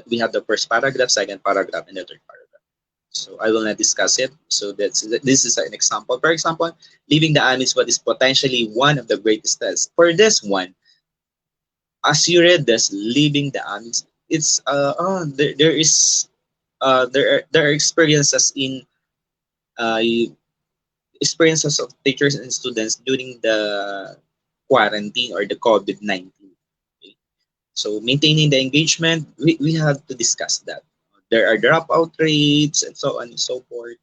we have the first paragraph, second paragraph, and the third paragraph. So I will not discuss it. So this is an example. For example, leaving the army is what is potentially one of the greatest tests. For this one, as you read this, leaving the army, it's there is there are experiences in uh, experiences of teachers and students during the quarantine or the COVID-19. Okay? So maintaining the engagement, we have to discuss that. There are dropout rates and so on and so forth.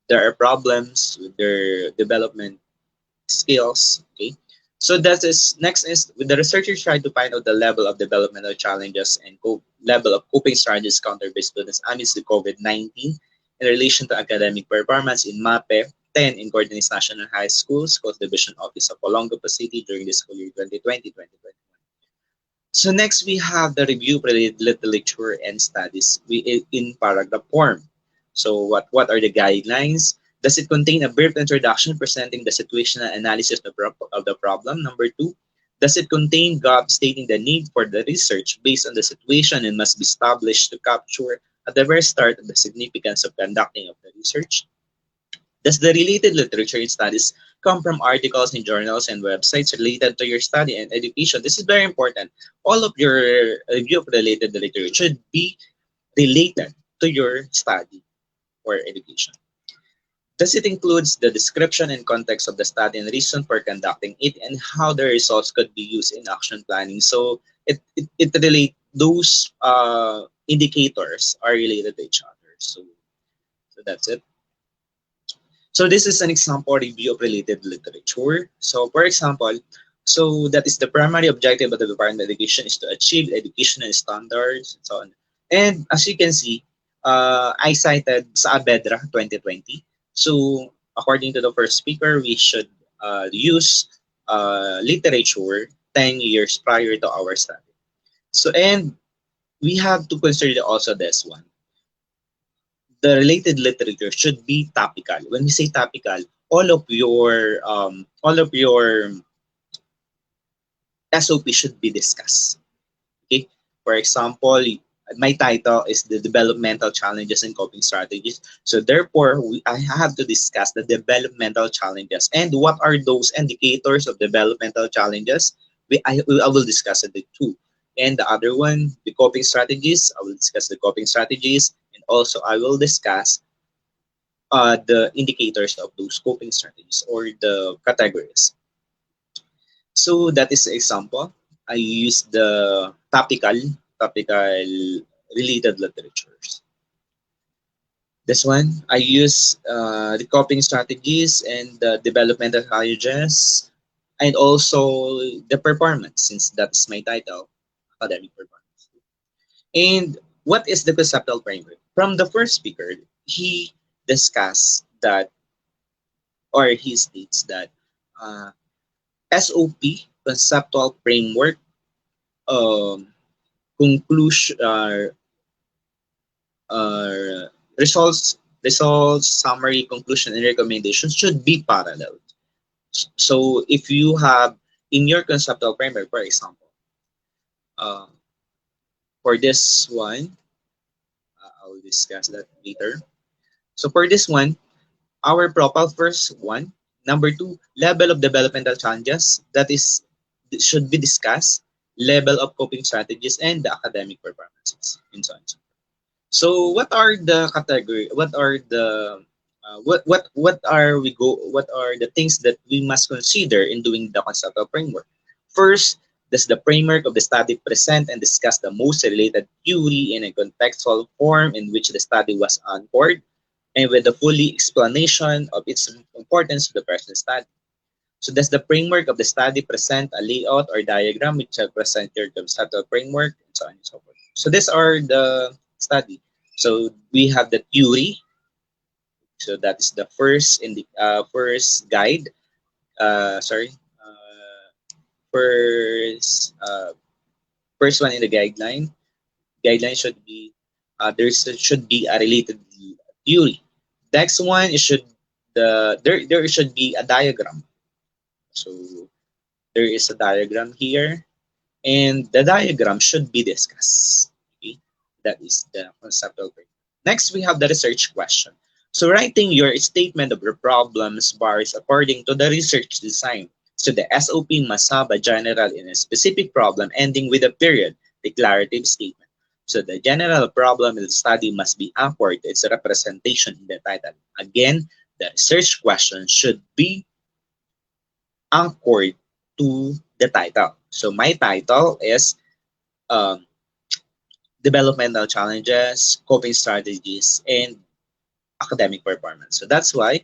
There are problems with their development skills. Okay. So that is next is with the researchers try to find out the level of developmental challenges and level of coping strategies countered by students amidst the COVID-19 in relation to academic performance in MAPE 10 in Coordinates National High School, Schools Division Office of Olongapo City during the school year 2020-2021. So next we have the review related literature and studies in paragraph form. So what are the guidelines? Does it contain a brief introduction presenting the situational analysis of the problem? Number two, does it contain gaps stating the need for the research based on the situation and must be established to capture at the very start of the significance of conducting of the research? Does the related literature and studies come from articles in journals and websites related to your study and education? This is very important. All of your review of related literature should be related to your study or education. Does it includes the description and context of the study and reason for conducting it and how the results could be used in action planning? So it relate those indicators are related to each other. So that's it. So this is an example review of related literature. So for example, so that is the primary objective of the Department of Education is to achieve educational standards and so on. And as you can see, I cited sa Abedra 2020. So according to the first speaker, we should use literature 10 years prior to our study. So and we have to consider also this one, the related literature should be topical. When we say topical, all of your SOP should be discussed. Okay. For example, my title is the developmental challenges and coping strategies. So therefore, I have to discuss the developmental challenges and what are those indicators of developmental challenges. I will discuss it too. And the other one, the coping strategies, I will discuss the coping strategies, and also I will discuss the indicators of those coping strategies or the categories. So that is an example. I use the topical related literatures. This one, I use the coping strategies and the developmental strategies and also the performance since that's my title, academic performance. And what is the conceptual framework? From the first speaker, he discussed that or he states that uh, SOP conceptual framework um, conclusion uh, results summary conclusion and recommendations should be parallel. So if you have in your conceptual framework, for example, uh, for this one, I'll discuss that later. So for this one, our profile first one. Number two, level of developmental challenges that is should be discussed, level of coping strategies, and the academic performances, and so on. So what are the category? What are the what are we go? What are the things that we must consider in doing the conceptual framework? First, does the framework of the study present and discuss the most related theory in a contextual form in which the study was anchored, and with the fully explanation of its importance to the present study? So does the framework of the study present a layout or diagram which represent your conceptual framework, and so on and so forth? So these are the study. So we have the theory. So that is the first in the first guide. Sorry, first first one in the guideline. Guideline should be should be a related theory. Next one it should there should be a diagram. So there is a diagram here, and the diagram should be discussed. Okay? That is the conceptual framework. Next, we have the research question. So writing your statement of your problems varies according to the research design. So the SOP must have a general and a specific problem ending with a period, declarative statement. So the general problem in the study must be anchored to its representation in the title. Again, the research question should be anchored to the title. So my title is um, developmental challenges, coping strategies, and academic performance. So that's why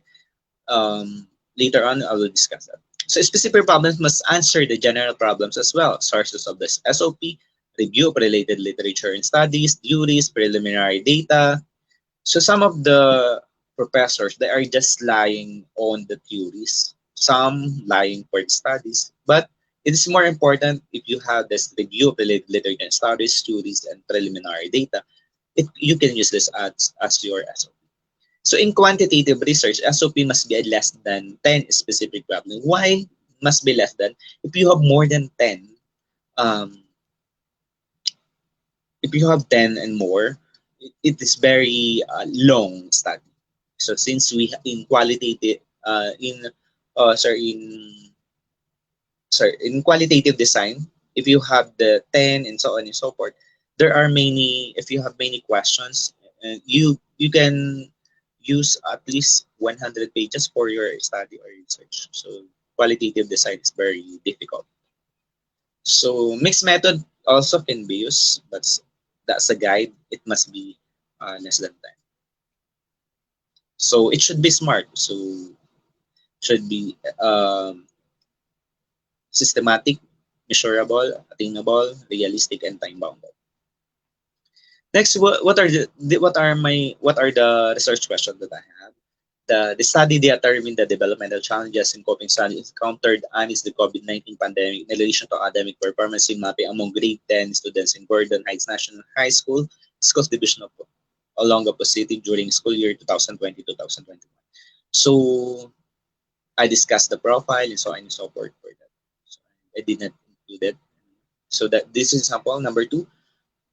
later on I will discuss that. So specific problems must answer the general problems as well. Sources of this SOP, review of related literature and studies, theories, preliminary data. So some of the professors they are just lying on the theories, some lying for the studies, but it is more important if you have this review of related literature and studies, theories, and preliminary data. You can use this as your SOP. So in quantitative research, SOP must be less than 10 specific problems. Why must be less than? If you have more than 10, um, if you have 10 and more, it is very long study. So since we in qualitative in sorry in qualitative design, if you have the 10 and so on and so forth, there are many. If you have many questions, you can use at least 100 pages for your study or research. So qualitative design is very difficult. So mixed method also can be used, but that's a guide. It must be less than 10. So it should be smart. So should be systematic, measurable, attainable, realistic, and time bounded. Next, what are what are the research questions that I have? The study determined the developmental challenges and coping strategies encountered amidst the COVID-19 pandemic in relation to academic performance in mapping among grade 10 students in Gordon Heights National High School, Schools Division of Olongapo City during school year 2020-2021. So I discussed the profile and so on and so forth for that. So I did not include it. So that this is example number two,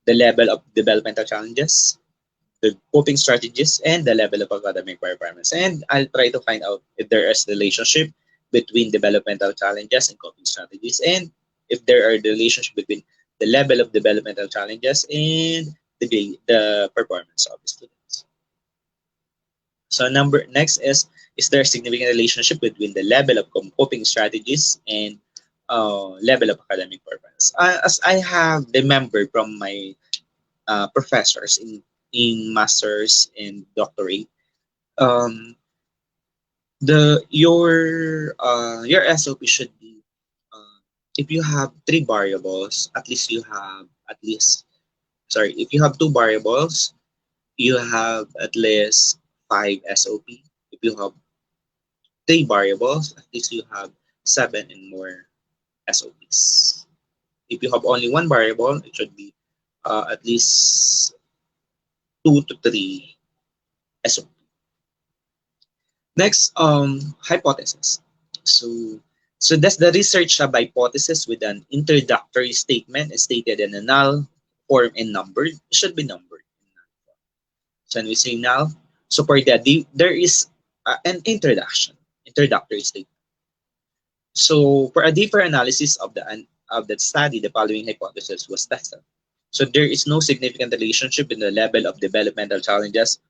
the level of developmental challenges, the coping strategies, and the level of academic performance. And I'll try to find out if there is relationship between developmental challenges and coping strategies, and if there are the relationship between the level of developmental challenges and the performance of the students. So number next is there a significant relationship between the level of coping strategies and level of academic performance? As I have remembered from my professors in masters and doctorate, um, the your SOP should be if you have three variables, at least you have at least sorry if you have two variables, you have at least five SOP. If you have three variables, at least you have seven and more SOPs. If you have only one variable, it should be at least two to three SOP. Next, hypothesis. So, so that's the research of hypothesis with an introductory statement stated in a null form and numbered. It should be numbered. So when we say null, so for that, there is an introduction. introductory statement. So for a deeper analysis of that study, the following hypothesis was tested. So there is no significant relationship in the level of developmental challenges,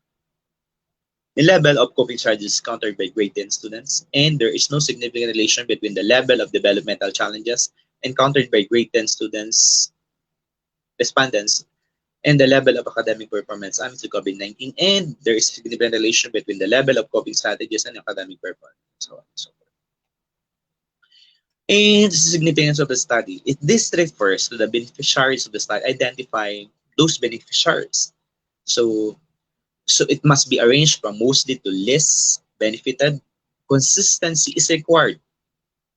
the level of coping strategies countered by grade 10 students, and there is no significant relation between the level of developmental challenges encountered by grade 10 students, respondents, and the level of academic performance amidst the COVID-19, and there is a significant relation between the level of coping strategies and academic performance, so on and so forth. And the significance of the study. This refers to the beneficiaries of the study, identifying those beneficiaries. So, so it must be arranged from mostly to least benefited. Consistency is required.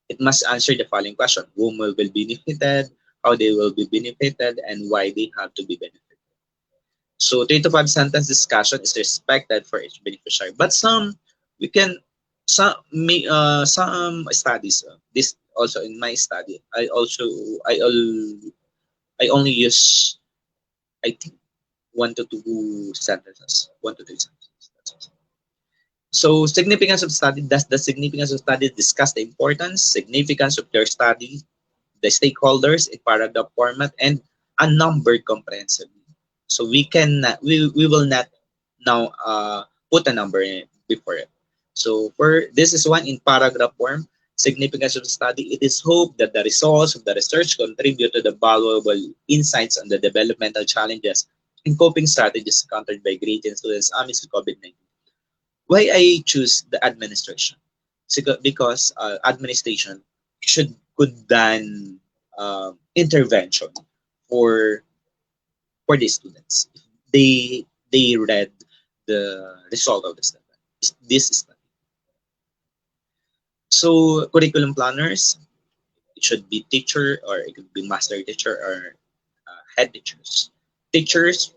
It must answer the following question: whom will be benefited, how they will be benefited, and why they have to be benefited. So 3 to 5 sentence discussion is expected for each beneficiary. But we can some studies, this also in my study, I al, I only use, I think, 1 to 2 sentences, 1 to 3 sentences. That's all. So significance of study. Does the significance of study discuss the importance, significance of your study, the stakeholders in paragraph format, and a number comprehensively. So we will not now put a number before it. So for this is one in paragraph form. Significance of the study. It is hoped that the results of the research contribute to the valuable insights on the developmental challenges and coping strategies encountered by grade 10 students amidst COVID-19. Why I choose the administration? Because administration could done intervention for the students. They read the result of the study. This study. So curriculum planners, it should be teacher or it could be master teacher or head teachers. Teachers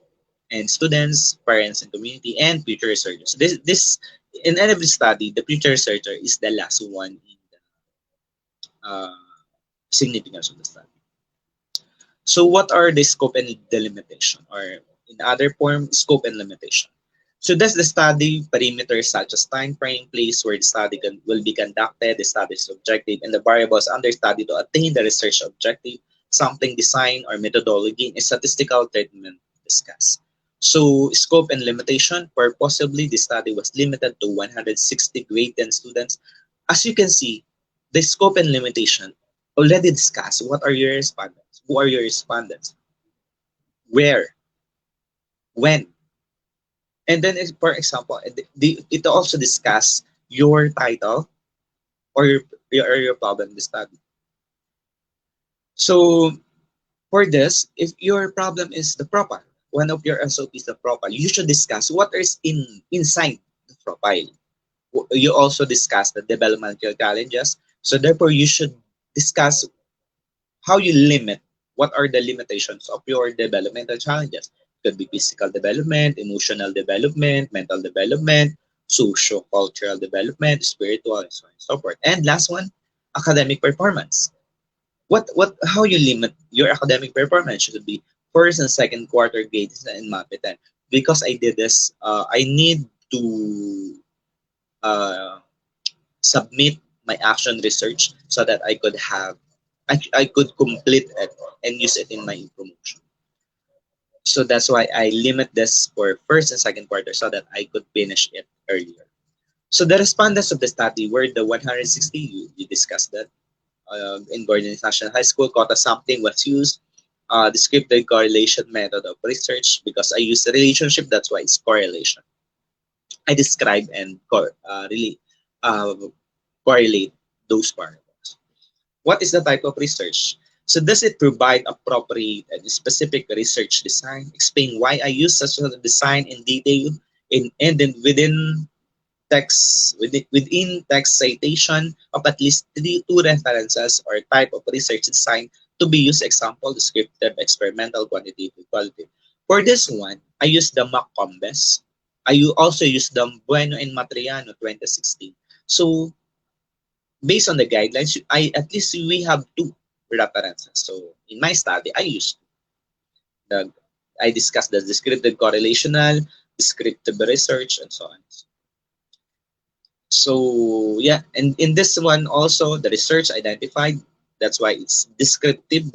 and students, parents and community, and future researchers. This in every study, the future researcher is the last one in the significance of the study. So what are the scope and the limitation, or in other form, scope and limitation? So that's the study parameters such as time frame, place where the will be conducted, the study's objective, and the variables under study to attain the research objective, sampling design or methodology, and statistical treatment discussed. So scope and limitation, for possibly the study was limited to 160 grade 10 students. As you can see, the scope and limitation already discussed. What are your respondents? Who are your respondents? Where? When? And then, for example, it also discuss your title or your problem in the study. So for this, if your problem is the profile, one of your SOP is the profile, you should discuss what is inside the profile. You also discuss the developmental challenges. So therefore, you should discuss how you limit, what are the limitations of your developmental challenges. It could be physical development, emotional development, mental development, socio-cultural development, spiritual, and so on and so forth. And last one, academic performance. How you limit your academic performance should be first and second quarter grades in MAPE 10. Because I did this, I need to uh, submit my action research so that I could complete it and use it in my promotion. So that's why I limit this for first and second quarter so that I could finish it earlier. So the respondents of the study were the 160, you discussed that. In Gordon National High School, quota sampling was used. Descriptive correlation method of research, because I use the relationship, that's why it's correlation. I describe and really uh, correlate those variables. What is the type of research? So does it provide appropriate and specific research design? Explain why I use such a design in detail and then within text citation of at least two references or type of research design to be used. Example, descriptive, experimental, quantitative, qualitative. For this one, I use the McCombes. Also use the Bueno and Matriano 2016. So based on the guidelines, I at least we have two references. So in my study, the I discussed the descriptive correlational, descriptive research, and so on. So yeah, and in this one also the research identified, that's why it's descriptive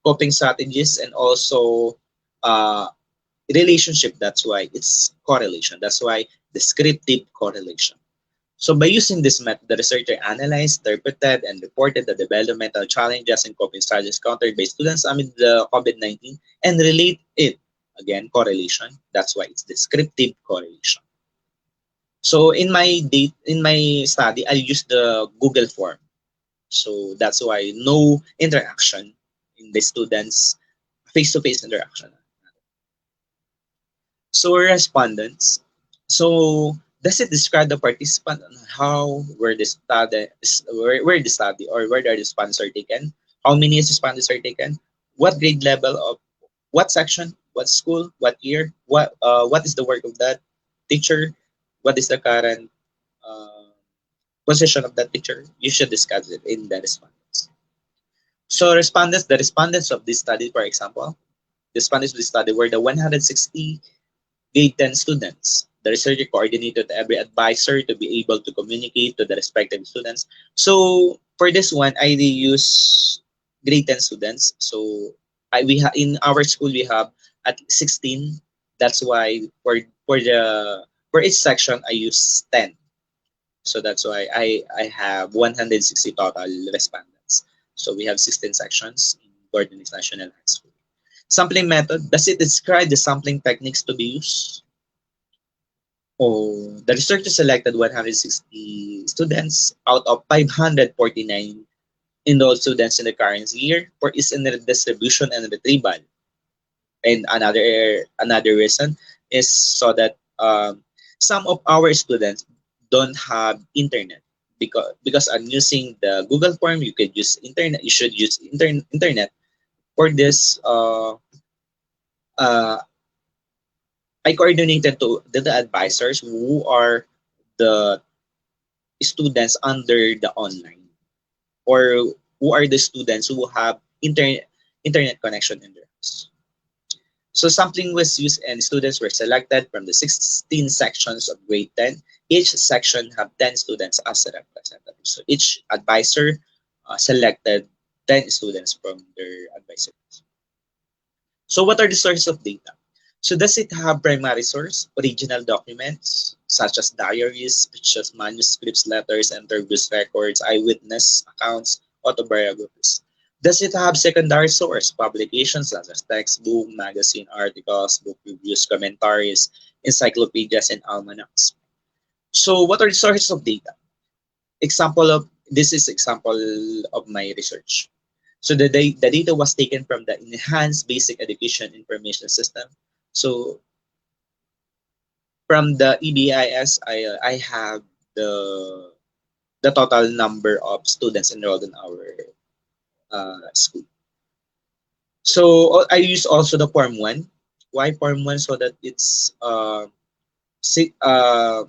coping strategies, and also uh, relationship, that's why it's correlation, that's why descriptive correlation. So by using this method, the researcher analyzed, interpreted, and reported the developmental challenges and coping strategies encountered by students amid the COVID-19 and relate it, again, correlation. That's why it's descriptive correlation. So in my study, I used the Google form. So that's why no interaction in the students, face-to-face interaction. So respondents. So does it describe the participant on how where the study or where the responses are taken? How many responses are taken? What grade level of what section? What school? What year? What is the work of that teacher? What is the current uh, position of that teacher? You should discuss it in the respondents. So the respondents of this study, for example, the respondents of this study were the 160 grade 10 students. The researcher coordinated every advisor to be able to communicate to the respective students. So for this one, I use grade 10 students. So in our school we have at 16. That's why for each section I use 10. So that's why I have 160 total respondents. So we have 16 sections in Gordon National High School. Sampling method, does it describe the sampling techniques to be used? Oh, the researcher selected 160 students out of 549 enrolled students in the current year for its distribution and retrieval. And another reason is so that some of our students don't have internet, because I'm using the Google form. You could use internet. You should use internet for this. Uh, I coordinated to the advisors who are the students under the online, or who are the students who have internet connection in their house. So sampling was used and students were selected from the 16 sections of grade 10. Each section have 10 students as a representative. So each advisor selected 10 students from their advisors. So what are the sources of data? So does it have primary source, original documents, such as diaries, pictures, manuscripts, letters, interviews, records, eyewitness accounts, autobiographies? Does it have secondary source, publications such as textbook, magazine articles, book reviews, commentaries, encyclopedias, and almanacs? So what are the sources of data? Example of my research. So the data was taken from the Enhanced Basic Education Information System. So from the EBIS, I have the total number of students enrolled in our school. So I use also the Form 1. Why Form 1? So that it's si- uh,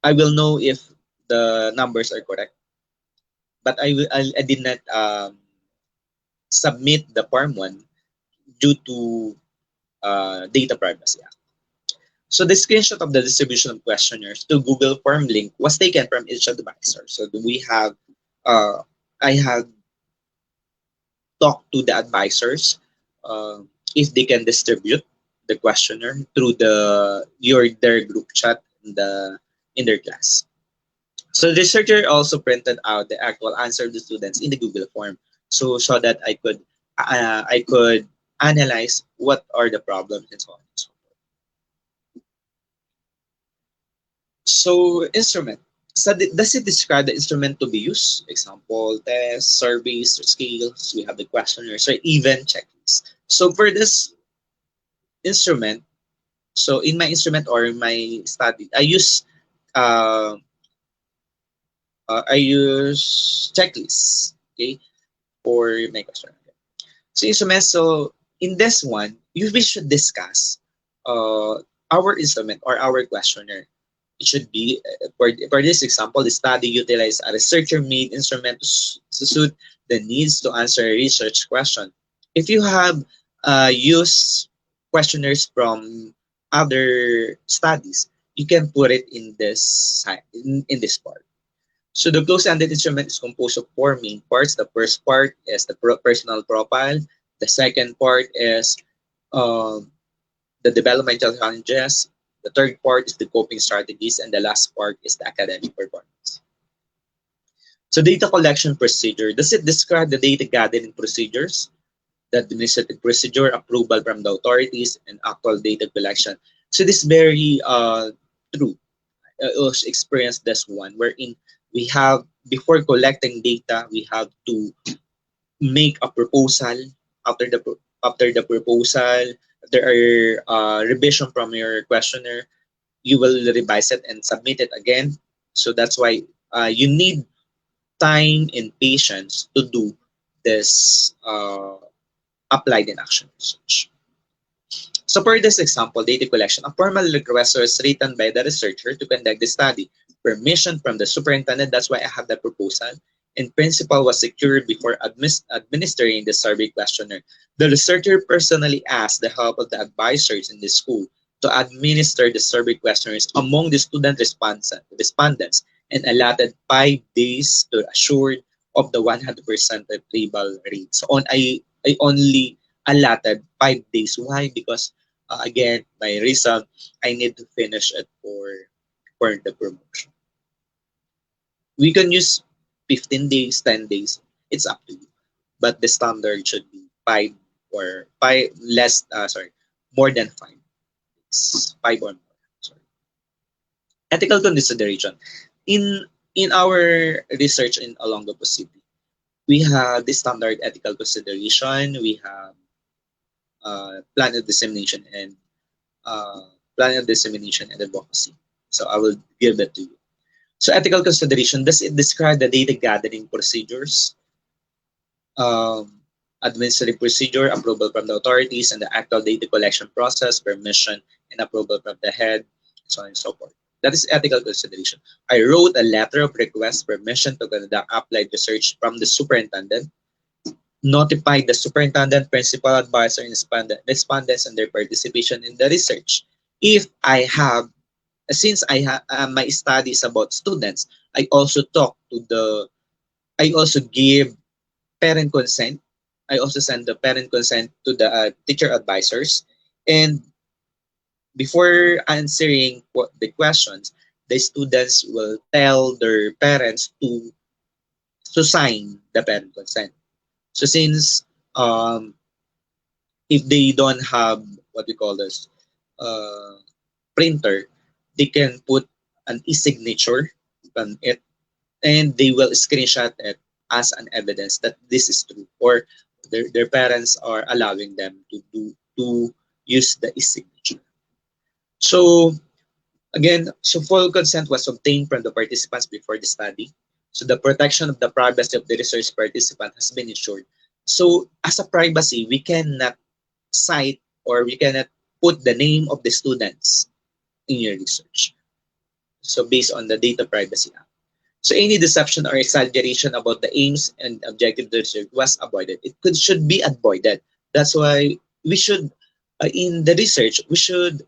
I will know if the numbers are correct. But I did not submit the Form 1 due to data privacy. So the screenshot of the distribution of questionnaires to Google Form link was taken from each advisor. So we have, uh, I have talked to the advisors if they can distribute the questionnaire through their group chat in their class. So the researcher also printed out the actual answer of the students in the Google form, so that I could analyze what are the problems and so on and so forth. So instrument. So does it describe the instrument to be used? Example, tests, surveys, or scales. We have the questionnaires, or even checklists. So for this instrument, so in my instrument or in my study, uh, I use checklists. Okay, for my questionnaire. So instrument. So in this one, we should discuss our instrument or our questionnaire. It should be, for this example, the study utilized a researcher-made instrument to suit the needs to answer a research question. If you have used questionnaires from other studies, you can put it in in this part. So the close-ended instrument is composed of four main parts. The first part is the personal profile. The second part is um, the developmental challenges. The third part is the coping strategies, and the last part is the academic performance. So data collection procedure. Does it describe the data gathering procedures, the administrative procedure, approval from the authorities, and actual data collection? So this is very true. I also experienced this one wherein we have, before collecting data, we have to make a proposal. After the proposal, there are revision from your questionnaire. You will revise it and submit it again. So that's why you need time and patience to do this applied in action research. So for this example, data collection, a formal request was written by the researcher to conduct the study. Permission from the superintendent, that's why I have the proposal, and principal was secured before administering the survey questionnaire. The researcher personally asked the help of the advisors in the school to administer the survey questionnaires among the student respondents and allotted 5 days to assure of the 100% retrieval rate. So I only allotted 5 days. Why? Because again, my reason, I need to finish it for the promotion. We can use 15 days, 10 days. It's up to you. But the standard should be five or five less, more than 5 days. Five or more. Sorry. Ethical consideration. In in our research in Olongapo City, we have the standard ethical consideration. We have plan of dissemination and uh, plan of dissemination and advocacy. So I will give that to you. So ethical consideration, does it describe the data gathering procedures, um, administrative procedure, approval from the authorities, and the actual data collection process, permission, and approval from the head, so on and so forth. That is ethical consideration. I wrote a letter of request permission to conduct applied research from the superintendent, notified the superintendent, principal, advisor, and respondents and their participation in the research. If I have, since I have my studies about students, I also talk to the, I also give parent consent. I also send the parent consent to the teacher advisors. And before answering the questions, the students will tell their parents to sign the parent consent. So since if they don't have what we call this uh, printer, they can put an e-signature on it, and they will screenshot it as an evidence that this is true, or their parents are allowing them to use the e-signature. So again, so full consent was obtained from the participants before the study. So the protection of the privacy of the research participant has been ensured. So as a privacy, we cannot cite or we cannot put the name of the students in your research. So based on the Data Privacy Act. So any deception or exaggeration about the aims and objective of the research was avoided. Should be avoided. That's why we should, in the research, we should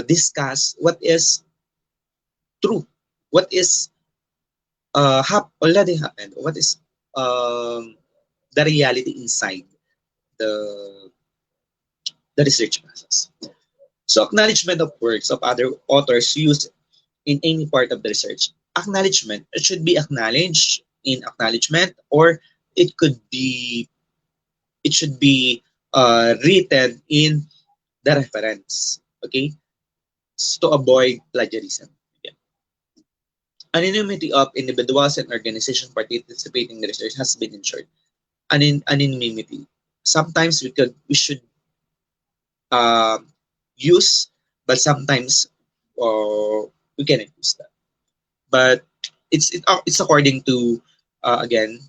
discuss what is true, what is already happened, what is um, the reality inside the the research process. So acknowledgement of works of other authors used in any part of the research. Acknowledgement, it should be acknowledged in acknowledgement, or it could be, it should be written in the reference. Okay, to avoid plagiarism. Yeah. Anonymity of individuals and organizations participating in the research has been ensured. Anonymity. Sometimes we should um, use, but sometimes we cannot use that. But it's according to again,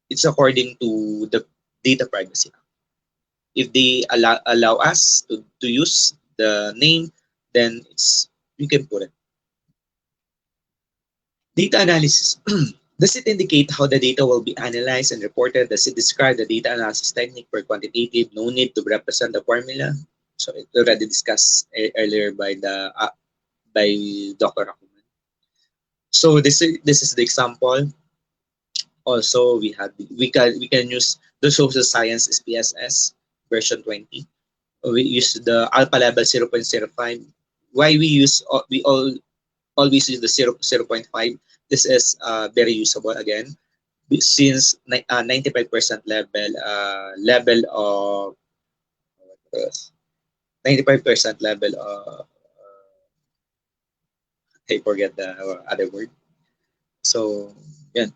it's according to the Data Privacy Act. If they allow us to use the name, then it's, you can put it. Data analysis. Does it indicate how the data will be analyzed and reported? Does it describe the data analysis technique for quantitative? No need to represent the formula. So it already discussed earlier by Dr. Akuman. So this is the example. Also, we can use the social science SPSS version 20. We use the alpha level 0.05. Why we always use the 0.5? This is very usable again since 95% level of 95% level of I forget the other word. So yeah,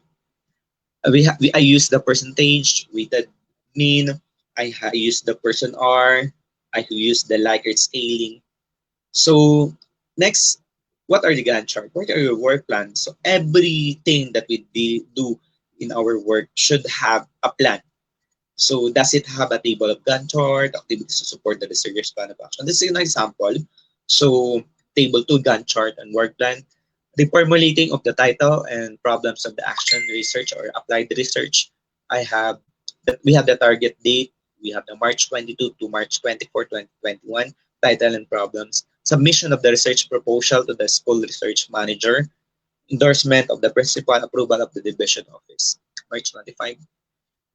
I use the percentage weighted mean. I use the person R. I use the Likert scaling. So next, what are the Gantt chart? What are your work plans? So everything that do in our work should have a plan. So does it have a table of Gantt chart, activities to support the researcher's plan of action? This is an example. So table 2 Gantt chart and work plan. The formulating of the title and problems of the action research or applied research. I have that we have the target date. We have the March 22 to March 24, 2021 title and problems. Submission of the research proposal to the school research manager. Endorsement of the principal, approval of the division office. March 25.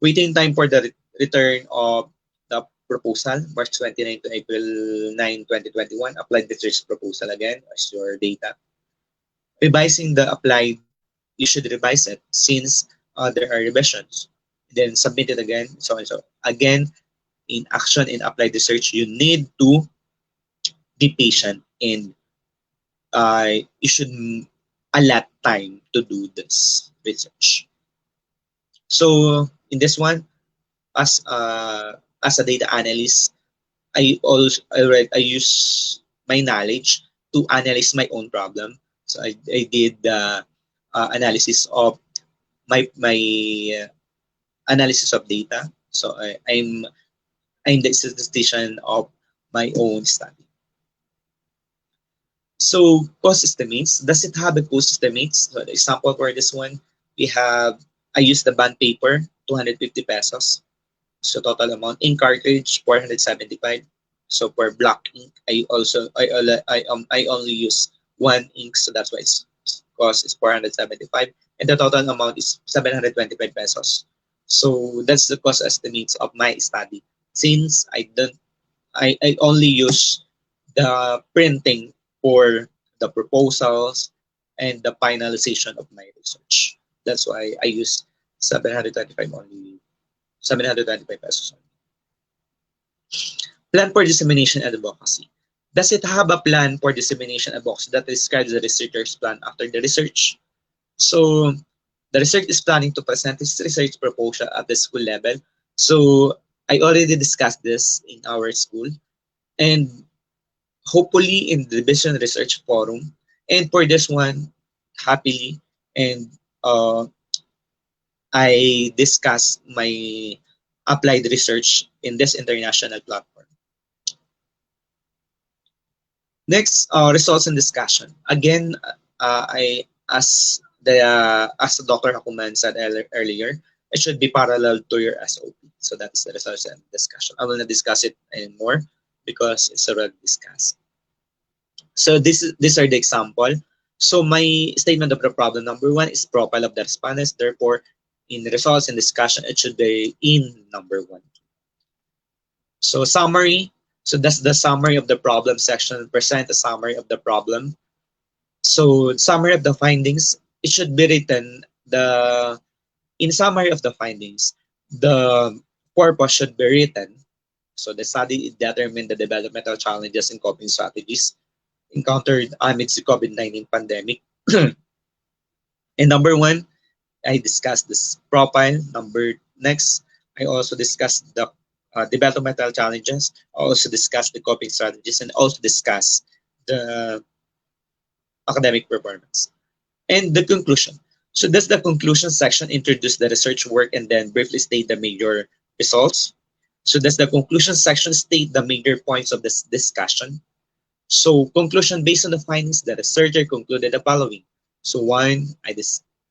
Waiting time for the return of the proposal, March 29 to April 9, 2021. Applied research proposal again as your data. Revising the applied, you should revise it since there are revisions. Then submit it again, so and so. Again, in action in applied research, you need to be patient and you should allot time to do this research. So in this one, as a data analyst, I use my knowledge to analyze my own problem. So I did the analysis of my analysis of data. So I'm the statistician of my own study. So cost estimates. Does it have a cost estimates? So the example for this one, we have I use the bond paper, 250 pesos. So total amount in cartridge 475. So for black ink, I only use one ink, so that's why its cost is 475, and the total amount is 725 pesos. So that's the cost estimates of my study. Since I only use the printing for the proposals and the finalization of my research. That's why I use 725 only 725 pesos. Plan for dissemination and advocacy. Does it have a plan for dissemination advocacy that describes the researcher's plan after the research? So the research is planning to present its research proposal at the school level. So I already discussed this in our school and hopefully in the division research forum. And for this one, happily and I discuss my applied research in this international platform. Next, results and discussion. Again, I as Dr. Hakuman said earlier, it should be parallel to your SOP. So that's the results and discussion. I will not discuss it anymore because it's already discussed. So these are the example. So my statement of the problem number one is profile of the respondents. Therefore, in the results and discussion, it should be in number one. So summary. So that's the summary of the problem section. Present a summary of the problem. So summary of the findings. It should be written in summary of the findings. The purpose should be written. So the study determined the developmental challenges and coping strategies encountered amidst the COVID-19 pandemic. And number one, I discussed this profile. Next, I also discussed the developmental challenges. I also discussed the coping strategies and also discussed the academic performance. And the conclusion. So does the conclusion section introduce the research work and then briefly state the major results? So does the conclusion section state the major points of this discussion? So conclusion based on the findings, the researcher concluded the following. So one,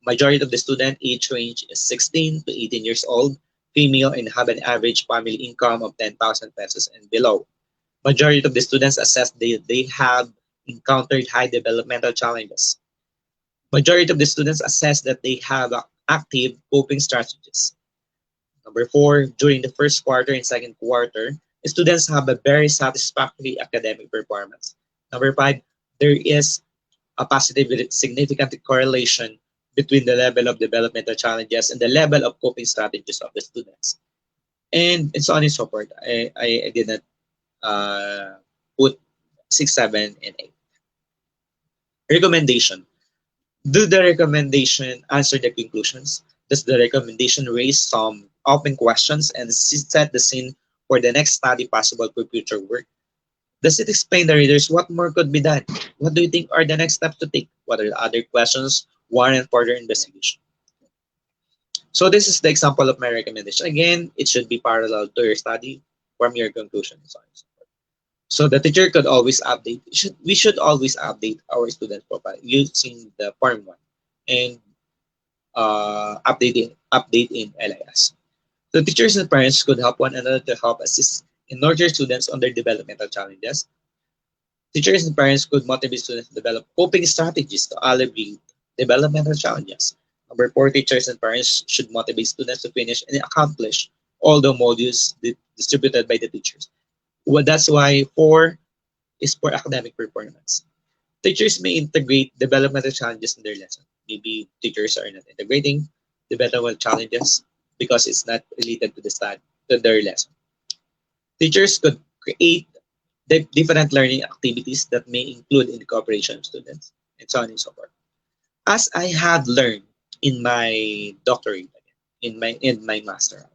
majority of the student age range is 16 to 18 years old, female, and have an average family income of 10,000 pesos and below. Majority of the students assess they have encountered high developmental challenges. Majority of the students assess that they have active coping strategies. Number four, during the first quarter and second quarter, students have a very satisfactory academic performance. Number five, there is a positive significant correlation between the level of developmental challenges and the level of coping strategies of the students. And so on and so forth. I did not put 6, 7, and 8. Recommendation. Do the recommendation answer the conclusions? Does the recommendation raise some open questions and set the scene for the next study possible for future work? Does it explain the readers what more could be done? What do you think are the next steps to take? What are the other questions warrant further investigation? So this is the example of my recommendation. Again, it should be parallel to your study from your conclusions. So the teacher could always update. We should always update our student profile using the form one and update in LIS. The teachers and parents could help one another to help assist and nurture students on their developmental challenges. Teachers and parents could motivate students to develop coping strategies to alleviate developmental challenges. Number four, teachers and parents should motivate students to finish and accomplish all the modules distributed by the teachers. Well, that's why four is for academic performance. Teachers may integrate developmental challenges in their lesson. Maybe teachers are not integrating developmental challenges because it's not related to the study, to their lesson. Teachers could create different learning activities that may include in the cooperation of students, and so on and so forth. As I have learned in my doctorate, in my masteral,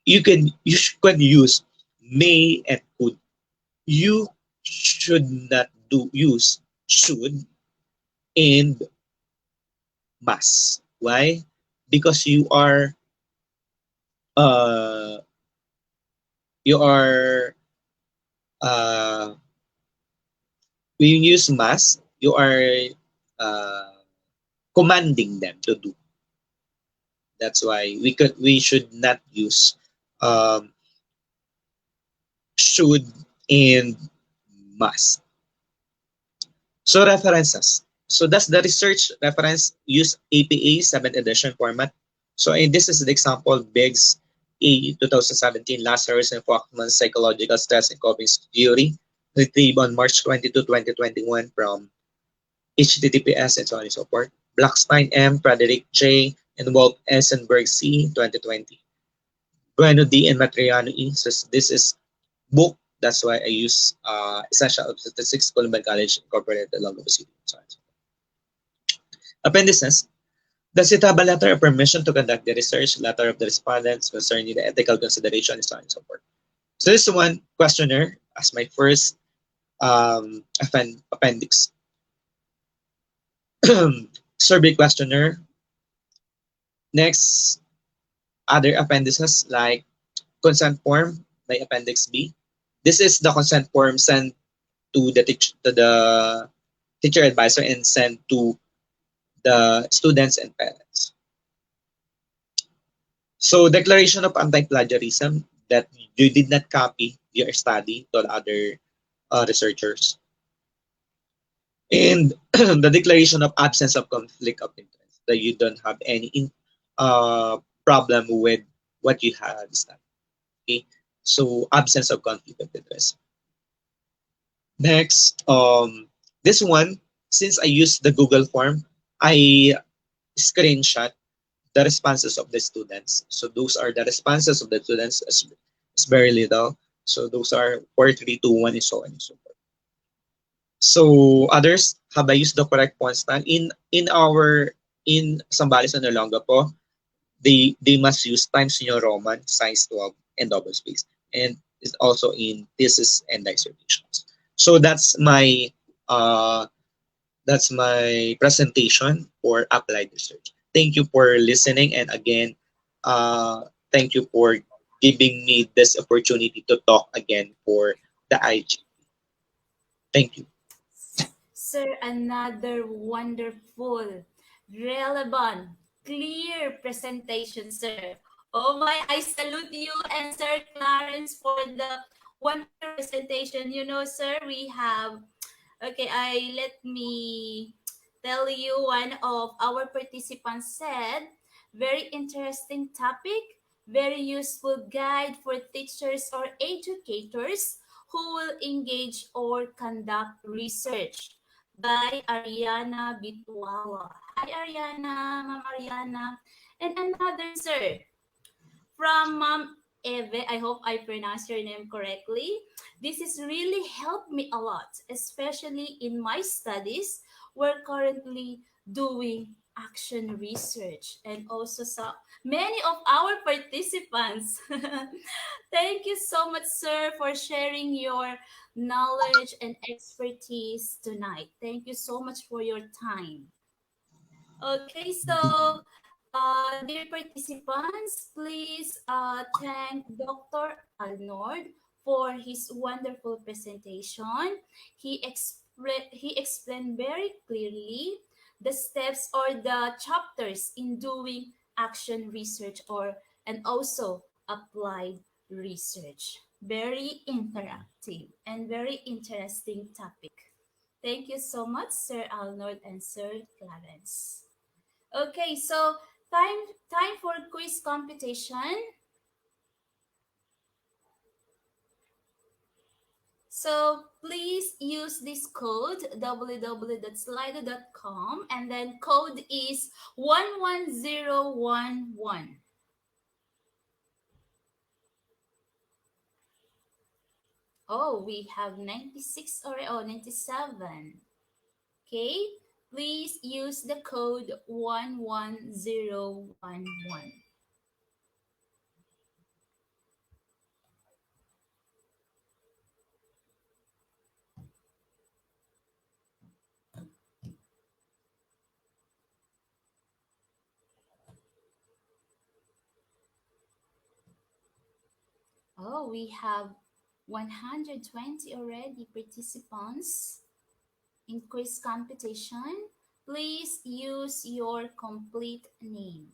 you can use may and could. You should not do use should and must. Why? Because uh you are uh when you use must, you are uh commanding them to do. That's why we should not use um should and must. So references. So that's the research reference use APA 7th edition format. So in this is the example Biggs A 2017 Lazarus and Fachman's psychological stress and coping theory retrieved on March 22, 2021 from HTTPS and so on and so forth. Blackstein M, Frederick J, and Wolf Essenberg C 2020. Bueno D and Matriano E. So this is book. That's why I use Essential of Statistics, Columbia College Incorporated, Longo City. So on. Appendices. Does it have a letter of permission to conduct the research, letter of the respondents concerning the ethical consideration, and so on and so forth. So this one questionnaire as my first appendix. Survey questionnaire. Next, other appendices like consent form by Appendix B. This is the consent form sent to the teacher advisor and sent to the students and parents. So declaration of anti-plagiarism that you did not copy your study to other researchers. And the declaration of absence of conflict of interest, that you don't have any problem with what you have studied. Okay, so absence of conflict of interest. Next, this one, since I used the Google form, I screenshot the responses of the students. So those are the responses of the students. It's very little. So those are 4, 3, 2, 1, and so on and so forth. So others, have I used the correct font style? In Sambales and Olongapo, they must use Times New Roman, size 12, and double space. And it's also in thesis and dissertations. So uh that's my presentation for applied research. Thank you for listening, and again, thank you for giving me this opportunity to talk again for the IG. Thank you. Sir, another wonderful, relevant, clear presentation, sir. Oh my, I salute you and Sir Clarence for the wonderful presentation. You know, sir, we have okay, I let me tell you one of our participants said, very interesting topic, very useful guide for teachers or educators who will engage or conduct research by Ariana Bitwala. Hi Ariana, Ma'am Ariana. And another sir from Mom Eve. I hope I pronounced your name correctly. This has really helped me a lot, especially in my studies. We're currently doing action research and also many of our participants. Thank you so much, sir, for sharing your knowledge and expertise tonight. Thank you so much for your time. Okay, so dear participants, please thank Dr. Arnold for his wonderful presentation. He explained very clearly the steps or the chapters in doing action research or and also applied research. Very interactive and very interesting topic. Thank you so much, Sir Arnold and Sir Clarence. Okay, so time for quiz competition. So please use this code www.slido.com and then code is 11011. Oh, we have 96 or 97. Okay? Please use the code 11011. Oh, we have 120 already participants in quiz competition. Please use your complete name.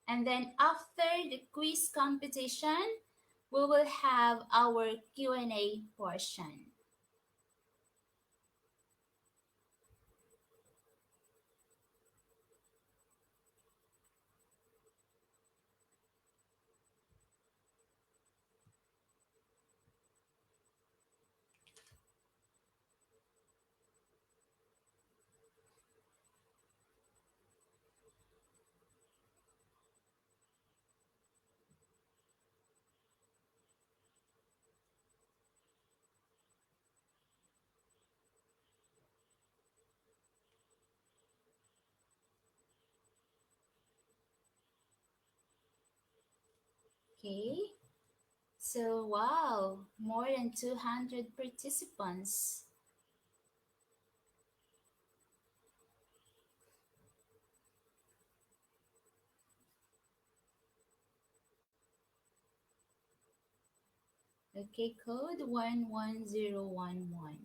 And then after the quiz competition, we will have our Q&A portion. Okay? So, wow, more than 200 participants. Okay, code 11011.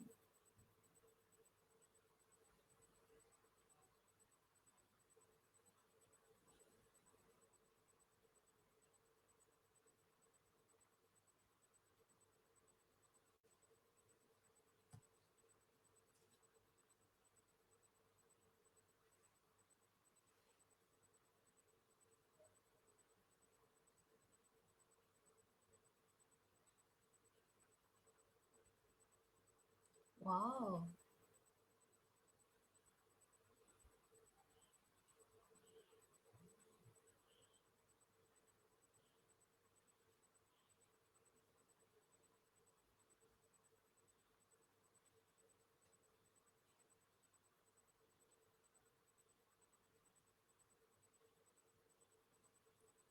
Wow.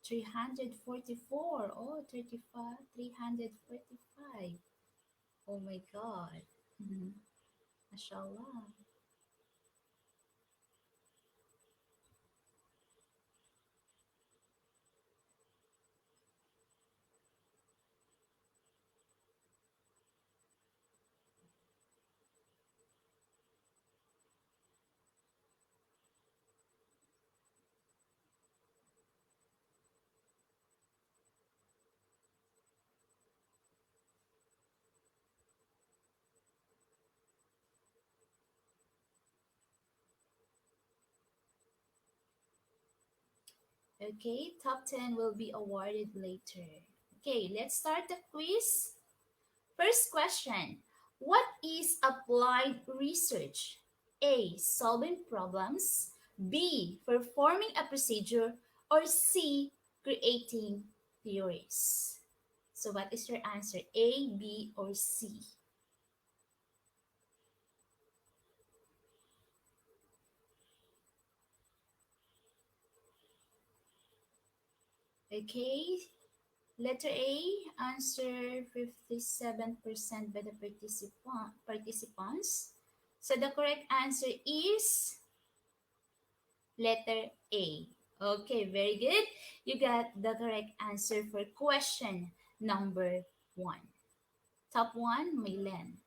344. Oh, 35. 345. Oh my God. Mhm. Mashallah. Okay, top 10 will be awarded later. Okay, let's start the quiz. First question. What is applied research? A. Solving problems. B. Performing a procedure. Or C. Creating theories. So, what is your answer? A, B, or C? Okay, letter A, answer 57% by the participants. So, the correct answer is letter A. Okay, very good. You got the correct answer for question number one. Top one, Milen.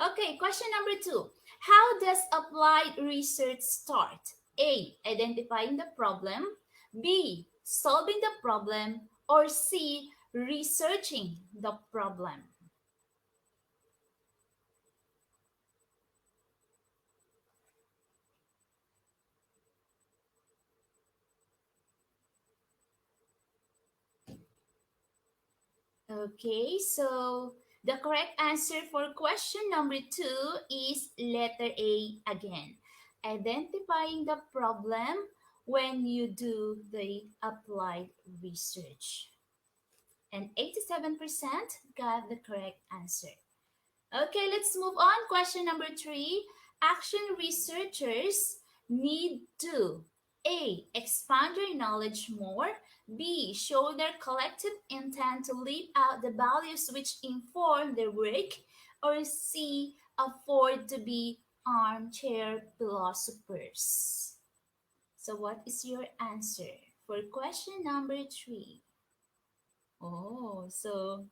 Okay, question number two. How does applied research start? A. Identifying the problem. B. Solving the problem. Or C. Researching the problem. Okay, so the correct answer for question number two is letter A again. Identifying the problem when you do the applied research. And 87% got the correct answer. Okay, let's move on. Question number three. Action researchers need to A. Expand their knowledge more. B. Show their collective intent to live out the values which inform their work. Or C. Afford to be armchair philosophers. So, what is your answer for question number three? Oh, so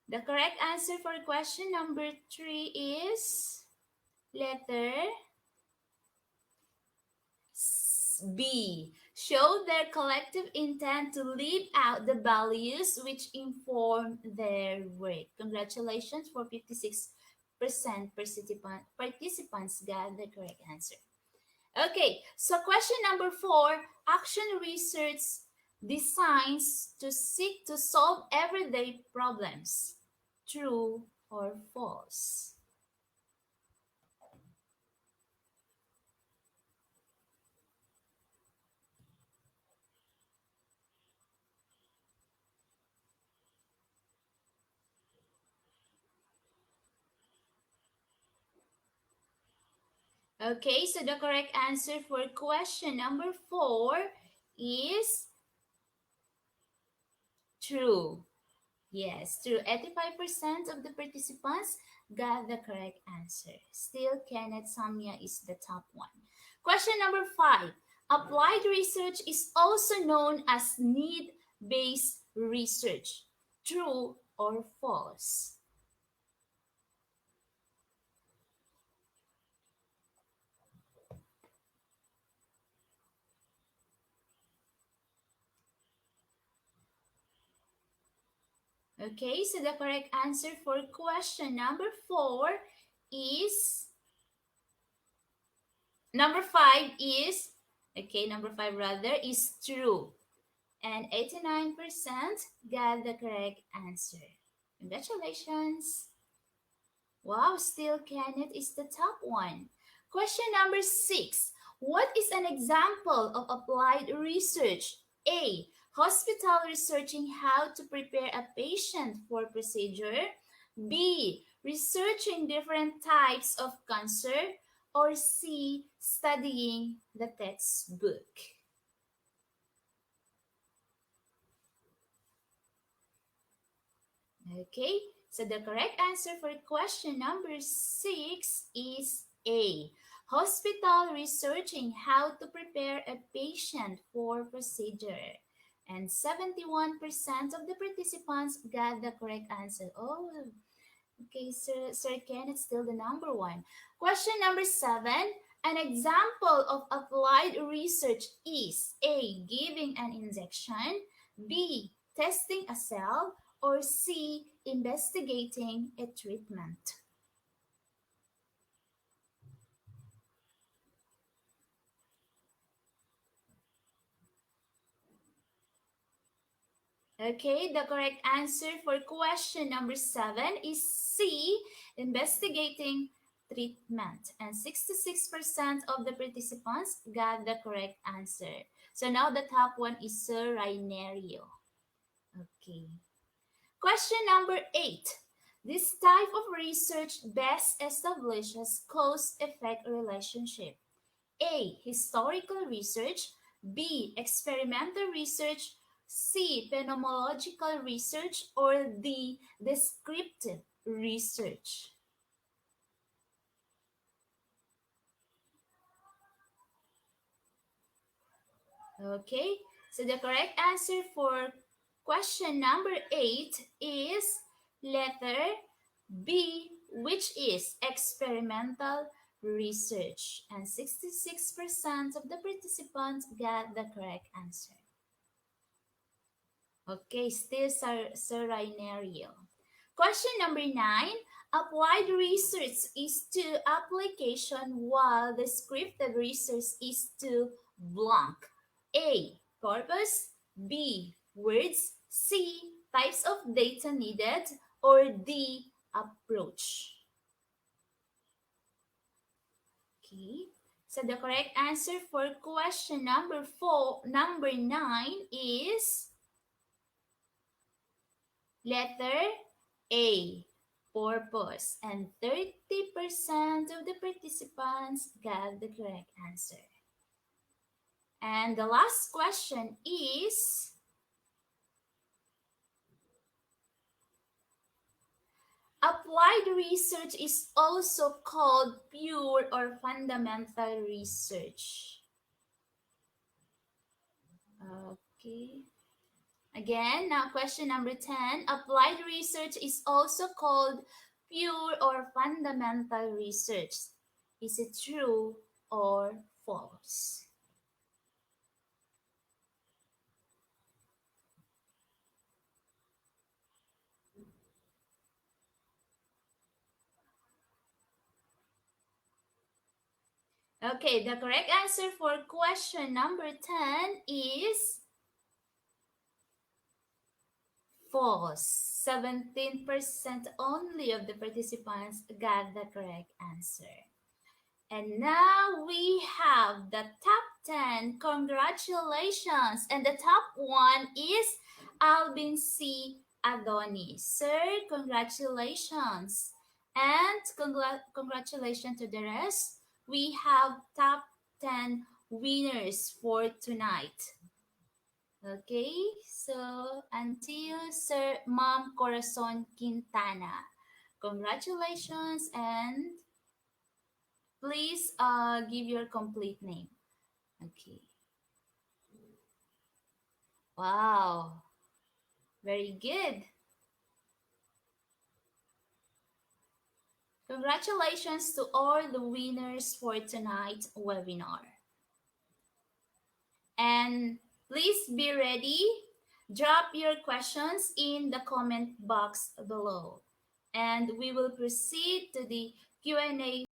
the correct answer for question number three is letter B. Show their collective intent to live out the values which inform their work. Congratulations for 56% participants got the correct answer. Okay, so question number four. Action research designs to seek to solve everyday problems. True or false? Okay, so the correct answer for question number four is true. Yes, true. 85% of the participants got the correct answer. Still, Kenneth Samya is the top one. Question number five. Applied research is also known as need based research. True or false? Okay, so the correct answer for question number four is number five is number five rather is true. And 89% got the correct answer. Congratulations. Wow, still Kenneth is the top one. Question number six. What is an example of applied research? A. Hospital researching how to prepare a patient for procedure. B. Researching different types of cancer. Or C. Studying the textbook. Okay, so the correct answer for question number six is A. Hospital researching how to prepare a patient for procedure. And 71% of the participants got the correct answer. Oh, okay, Sir Ken, it's still the number one. Question number seven. An example of applied research is A. Giving an injection, B. Testing a cell, or C. Investigating a treatment. Okay, the correct answer for question number 7 is C, investigating treatment. And 66% of the participants got the correct answer. So now the top one is Sir Rainerio. Okay. Question number 8. This type of research best establishes cause-effect relationship. A. Historical research. B. Experimental research. C. Phenomenological research. Or D. Descriptive research. Okay, so the correct answer for question number 8 is letter B, which is experimental research. And 66% of the participants got the correct answer. Okay, still Sir Rainerio. Question number 9. Applied research is to application while descriptive research is to blank. A. Purpose. B. Words. C. Types of data needed. Or D. Approach. Okay. So the correct answer for question number 9 is letter A, purpose, and 30% of the participants got the correct answer. And the last question is applied research is also called pure or fundamental research. Okay. Again, now question number 10. Applied research is also called pure or fundamental research. Is it true or false? Okay, the correct answer for question number 10 is false. 17% only of the participants got the correct answer. And now we have the top 10. Congratulations. And the top one is Alvin C. Adonis. Sir, congratulations. And congratulations to the rest. We have top 10 winners for tonight. Okay, so until Sir Mom Corazon Quintana. Congratulations and please give your complete name. Okay. Wow. Very good. Congratulations to all the winners for tonight's webinar. And please be ready. Drop your questions in the comment box below. And we will proceed to the Q&A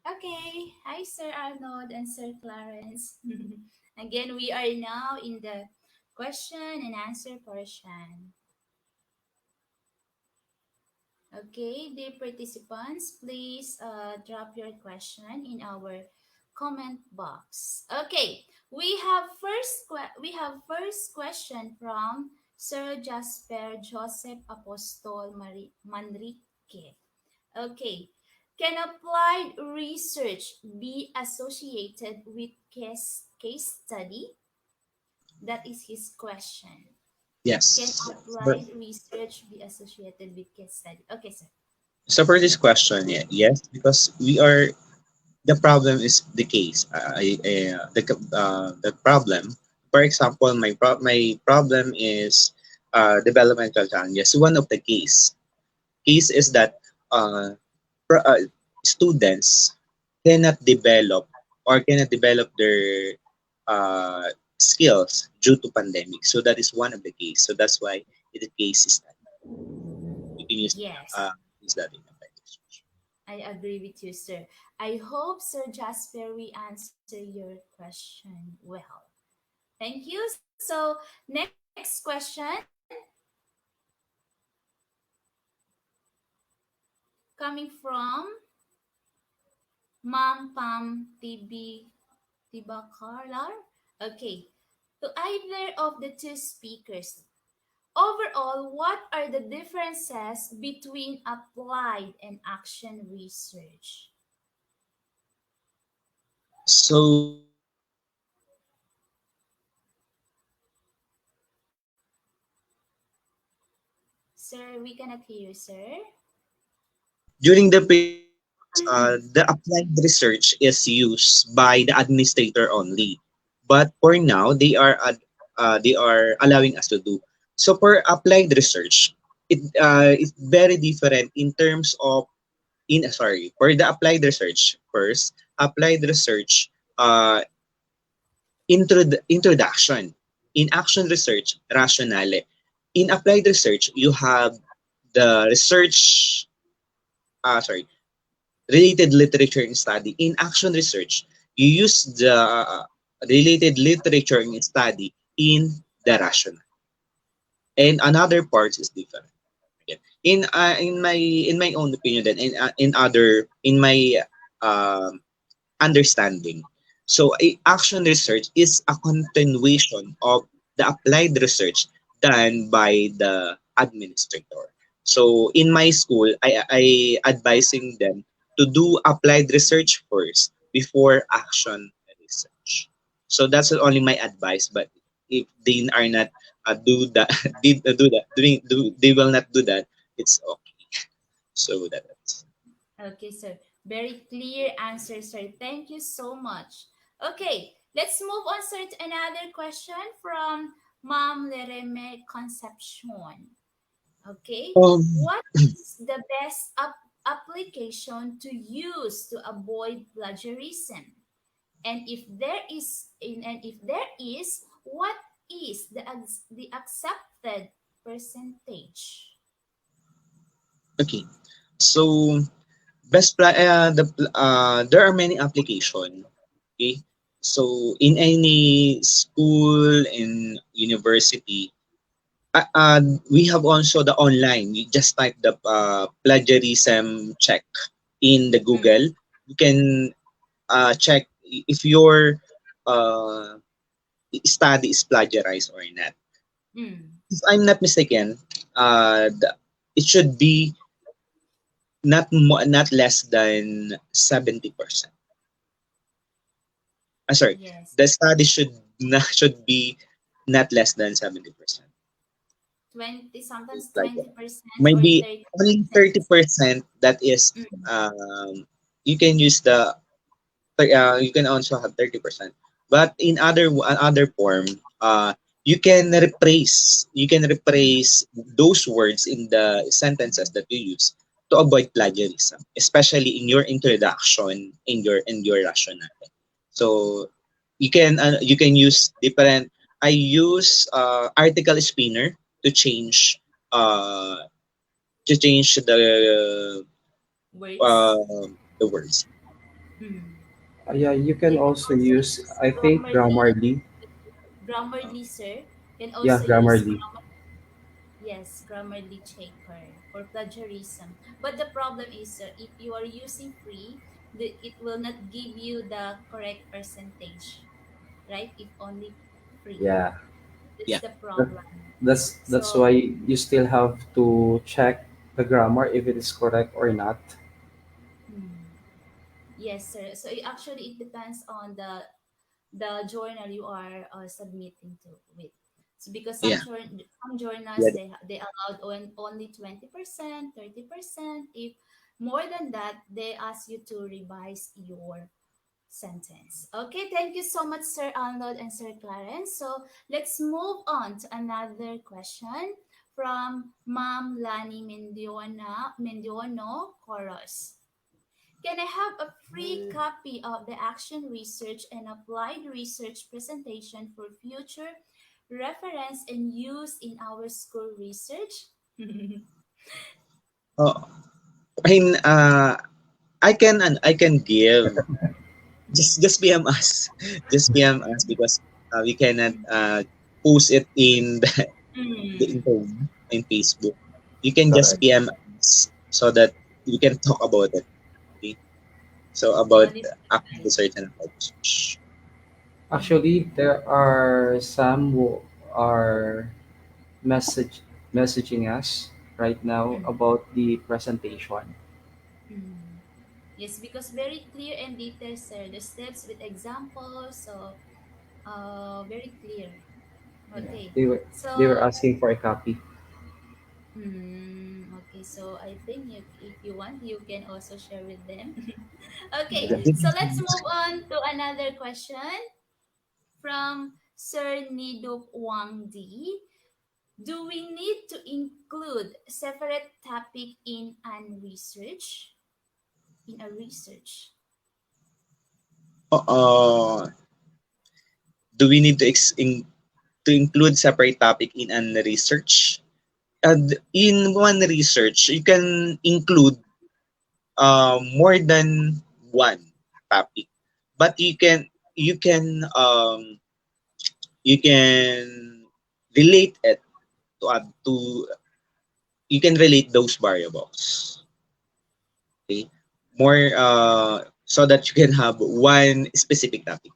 Okay. Hi, Sir Arnold and Sir Clarence. Again, we are now in the question and answer portion. Okay, dear participants, please drop your question in our comment box. Okay, we have first question from Sir Jasper Joseph Apostol Manrique. Okay, can applied research be associated with case study? That is his question. Can Yes. For, applied research be associated with case study? Okay, sir. so for this question, yeah, yes, because we are the problem is the case. The problem. For example, my problem is developmental challenges. One of the case is that uh, pro- uh, students cannot develop or cannot develop their uh, skills due to pandemic. So that is one of the case. So that's why the case is that you can Yes, use that in application. I agree with you, sir. I hope, Sir Jasper, we answer your question well. Thank you. So, next question coming from Ma'am Pam Tibakarlar. Okay. To either of the two speakers, overall, what are the differences between applied and action research? So Sir, we cannot hear you, sir. during the previous years, the applied research is used by the administrator only. But for now, they are allowing us to do. So for applied research, it is very different in terms of in sorry for the applied research first. Applied research introduction. In action research, rationale. In applied research, you have the research sorry related literature and study. In action research, you use the related literature and study in the rational. And another parts is different. Again, in my own opinion, then in other in my um, understanding. So a action research is a continuation of the applied research done by the administrator. So in my school, I advising them to do applied research first before action research. So that's only my advice. But if they are not do that, they will not do that. It's okay. So that's Okay, sir. Very clear answer, sir. Thank you so much. Okay, let's move on, sir, to another question from Ma'am Lereme Concepcion. Okay, um what is the best application to use to avoid plagiarism? And if there is, what is the accepted percentage? okay. So there are many application. Okay, so in any school in university, we have also the online. You just type the plagiarism check in the Mm, Google. You can check if your uh, study is plagiarized or not. mm, If I'm not mistaken, it should be not less than 70%. Sorry, yes. the study should be not less than 70%. 20, sometimes Like 20% or maybe only 30%. 30% that is Mm, you can use the you can also have 30%. But in other form, you can replace those words in the sentences that you use to avoid plagiarism, especially in your introduction in your rationale. So you can use different. I use article spinner to change uh the words. the words. Mm. Yeah, you can You can also also use, use I think, Grammarly. Grammarly. Grammarly, sir. Can Yeah, also use Grammarly. yes, Grammarly checker for plagiarism. But the problem is, if you are using free, it will not give you the correct percentage, right? If only free. Yeah. That's Yeah. the That, problem. that's So, why you still have to check the grammar if it is correct or not. hmm, yes, sir. So actually, it depends on the journal you are submitting to with. So because Yeah. some journals Yeah. they allowed only 20%, 30%. If more than that, they ask you to revise your sentence. Okay, thank you so much, Sir Arnold and Sir Clarence. So let's move on to another question from Ma'am Lani Mendiono Coros. Can I have a free copy of the action research and applied research presentation for future reference and use in our school research? Oh, I mean, I can give just PM us, just PM us because we cannot post it in the Mm, internet in Facebook. You can just Correct. PM us so that we can talk about it. Okay? So about only for active tonight. research and applied research. Mm, Actually, there are some who are message messaging us right now mm, about the presentation. mm. Yes, because very clear and detailed, sir. The steps with examples, so very clear. Yeah, Okay, they were so asking for a copy. Okay, so I think if you want, you can also share with them. Okay, Yeah, Yeah. so let's move on to another question from Sir Nidup Wang D. Do we need to include separate topic in an research? In a research? uh, do we need to to include separate topic in an research? And in one research, you can include more than one topic, but you can relate it to you can relate those variables. Okay, more so that you can have one specific topic.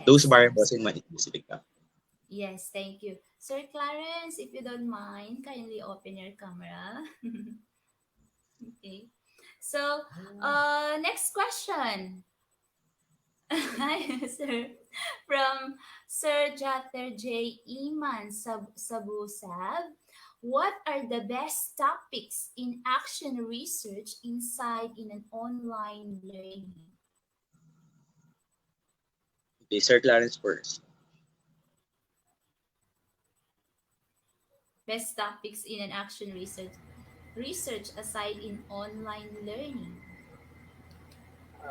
Those Yes, variables yes, in one specific topic. yes, thank you. Sir Clarence, if you don't mind, kindly open your camera. Okay. So, next question. Hi, sir. From Sir Jatter J. Iman Sabusab. What are the best topics in action research inside in an online learning? Okay, Sir Clarence first. Best topics in an action research aside in online learning.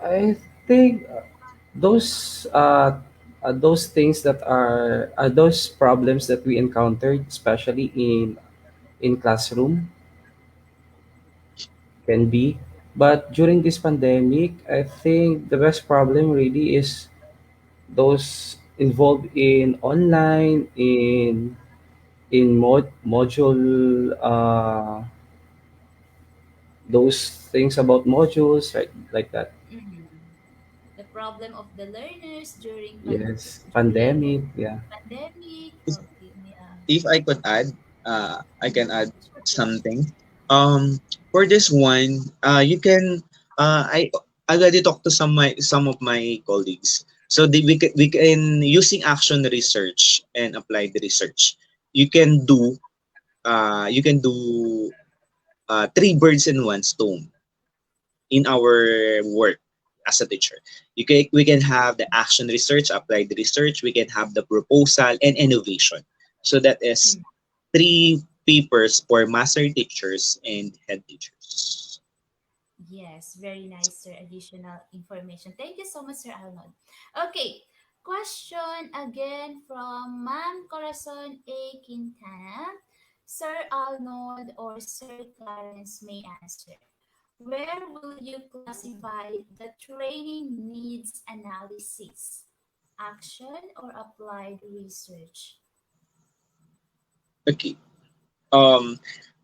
I think those things that are those problems that we encountered, especially in classroom, can be. But during this pandemic, I think the best problem really is those involved in online, in module, those things about modules, right, like that. Mhm. The problem of the learners Yes, during pandemic, yeah. pandemic. If, Okay, yeah. if I could add, I can Mm, add sure, sure. something. For this one, you can. I already talked to some of my colleagues. So we can using action research and applied research. You can do you can do three birds in one stone in our work as a teacher. We can have the action research, applied research, we can have the proposal and innovation. So that is Mm. three papers for master teachers and head teachers. Yes, very nice, sir. Additional information. Thank you so much, Sir Arnold. Okay, question again from Ma'am Corazon A. Quintana. Sir Arnold or Sir Clarence may answer. Where will you classify the training needs analysis? Action or applied research? Okay. Um,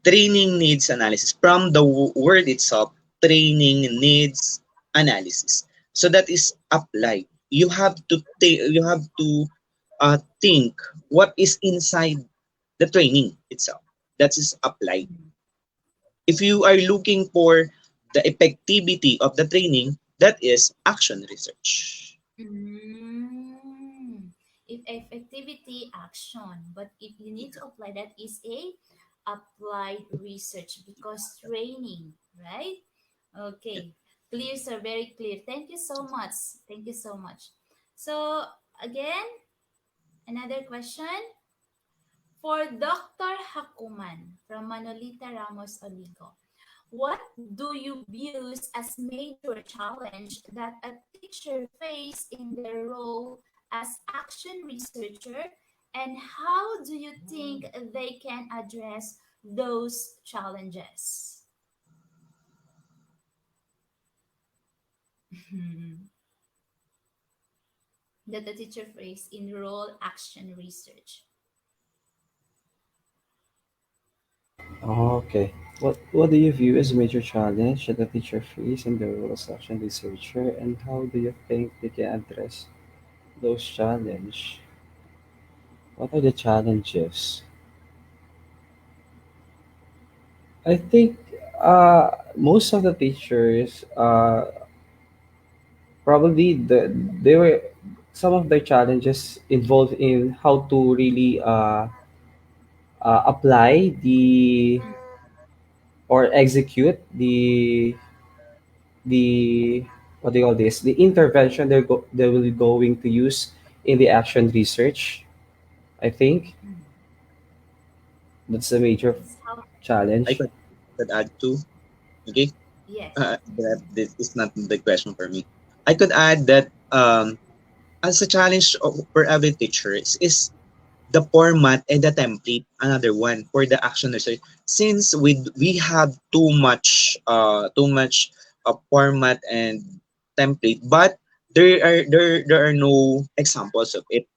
Training needs analysis. From the word itself, training needs analysis. So that is applied. You have to think what is inside the training itself. That is applied. If you are looking for the effectivity of the training, that is action research. Mm. If effectivity, action. But if you need to apply, that is a applied research because training, right? Yeah. Okay. Clear, sir. Very clear. Thank you so much. Thank you so much. So again, another question for Dr. Hakuman from Manolita Ramos Oligo. What do you views as major challenge that a teacher face in their role as action researcher, and how do you think they can address those challenges? That the teacher face in role action research. Okay. What do you view as a major challenge that a teacher faces in the role as action researcher, and how do you think they can address those challenges? What are the challenges? I think most of the teachers probably they were some of the challenges involved in how to really apply the or execute the what do you call this, the intervention they will be going to use in the action research. I think Mm. that's a major Yes. How? I challenge. could add to, okay? Yes. That this is not the question for me. I could add that as a challenge for every teacher is the format and the template. Another one for the action research. Since we have too much format and template, but there are no examples of it,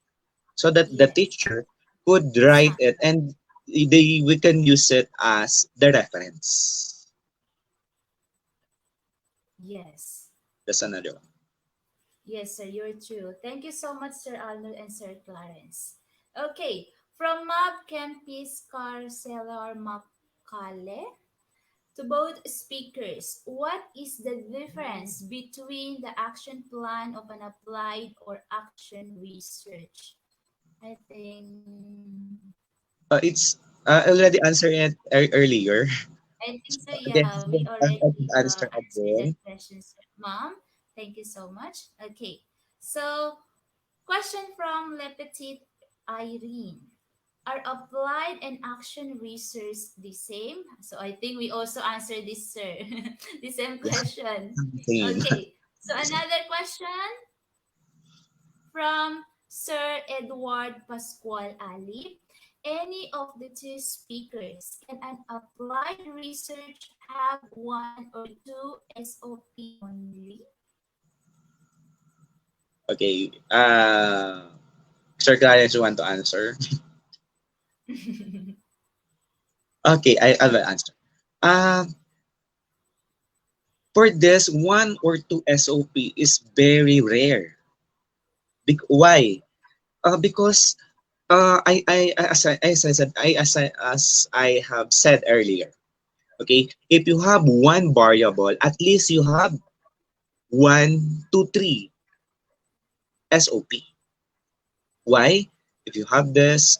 so that the Yes. teacher could write it Exactly. and we can use it as the reference. Yes. That's another one. Yes, sir, you're true. Thank you so much, Sir Arnold and Sir Clarence. Okay, from Mab Kempis Carcelar Makale to both speakers, what is the difference between the action plan of an applied or action research? I think It's already answered it earlier. I think so. Again, Yeah, we I could already answer answered that again. question, sir. Mom. Thank you so much. Okay, so question from Le Petit Irene. Are applied and action research the same? So I think we also answered this, sir. The same Yeah, question. same. Okay. So another question from Sir Edward Pascual Ali. Any of the two speakers, can an applied research have one or two SOP only? Okay. Sir Clarence, you want to answer? Okay, I will answer. Um, for this, one or two SOP is very rare. Why? Because as I said, as I have said earlier, okay, if you have one variable, at least you have 1, 2, 3 SOP. Why? If you have this,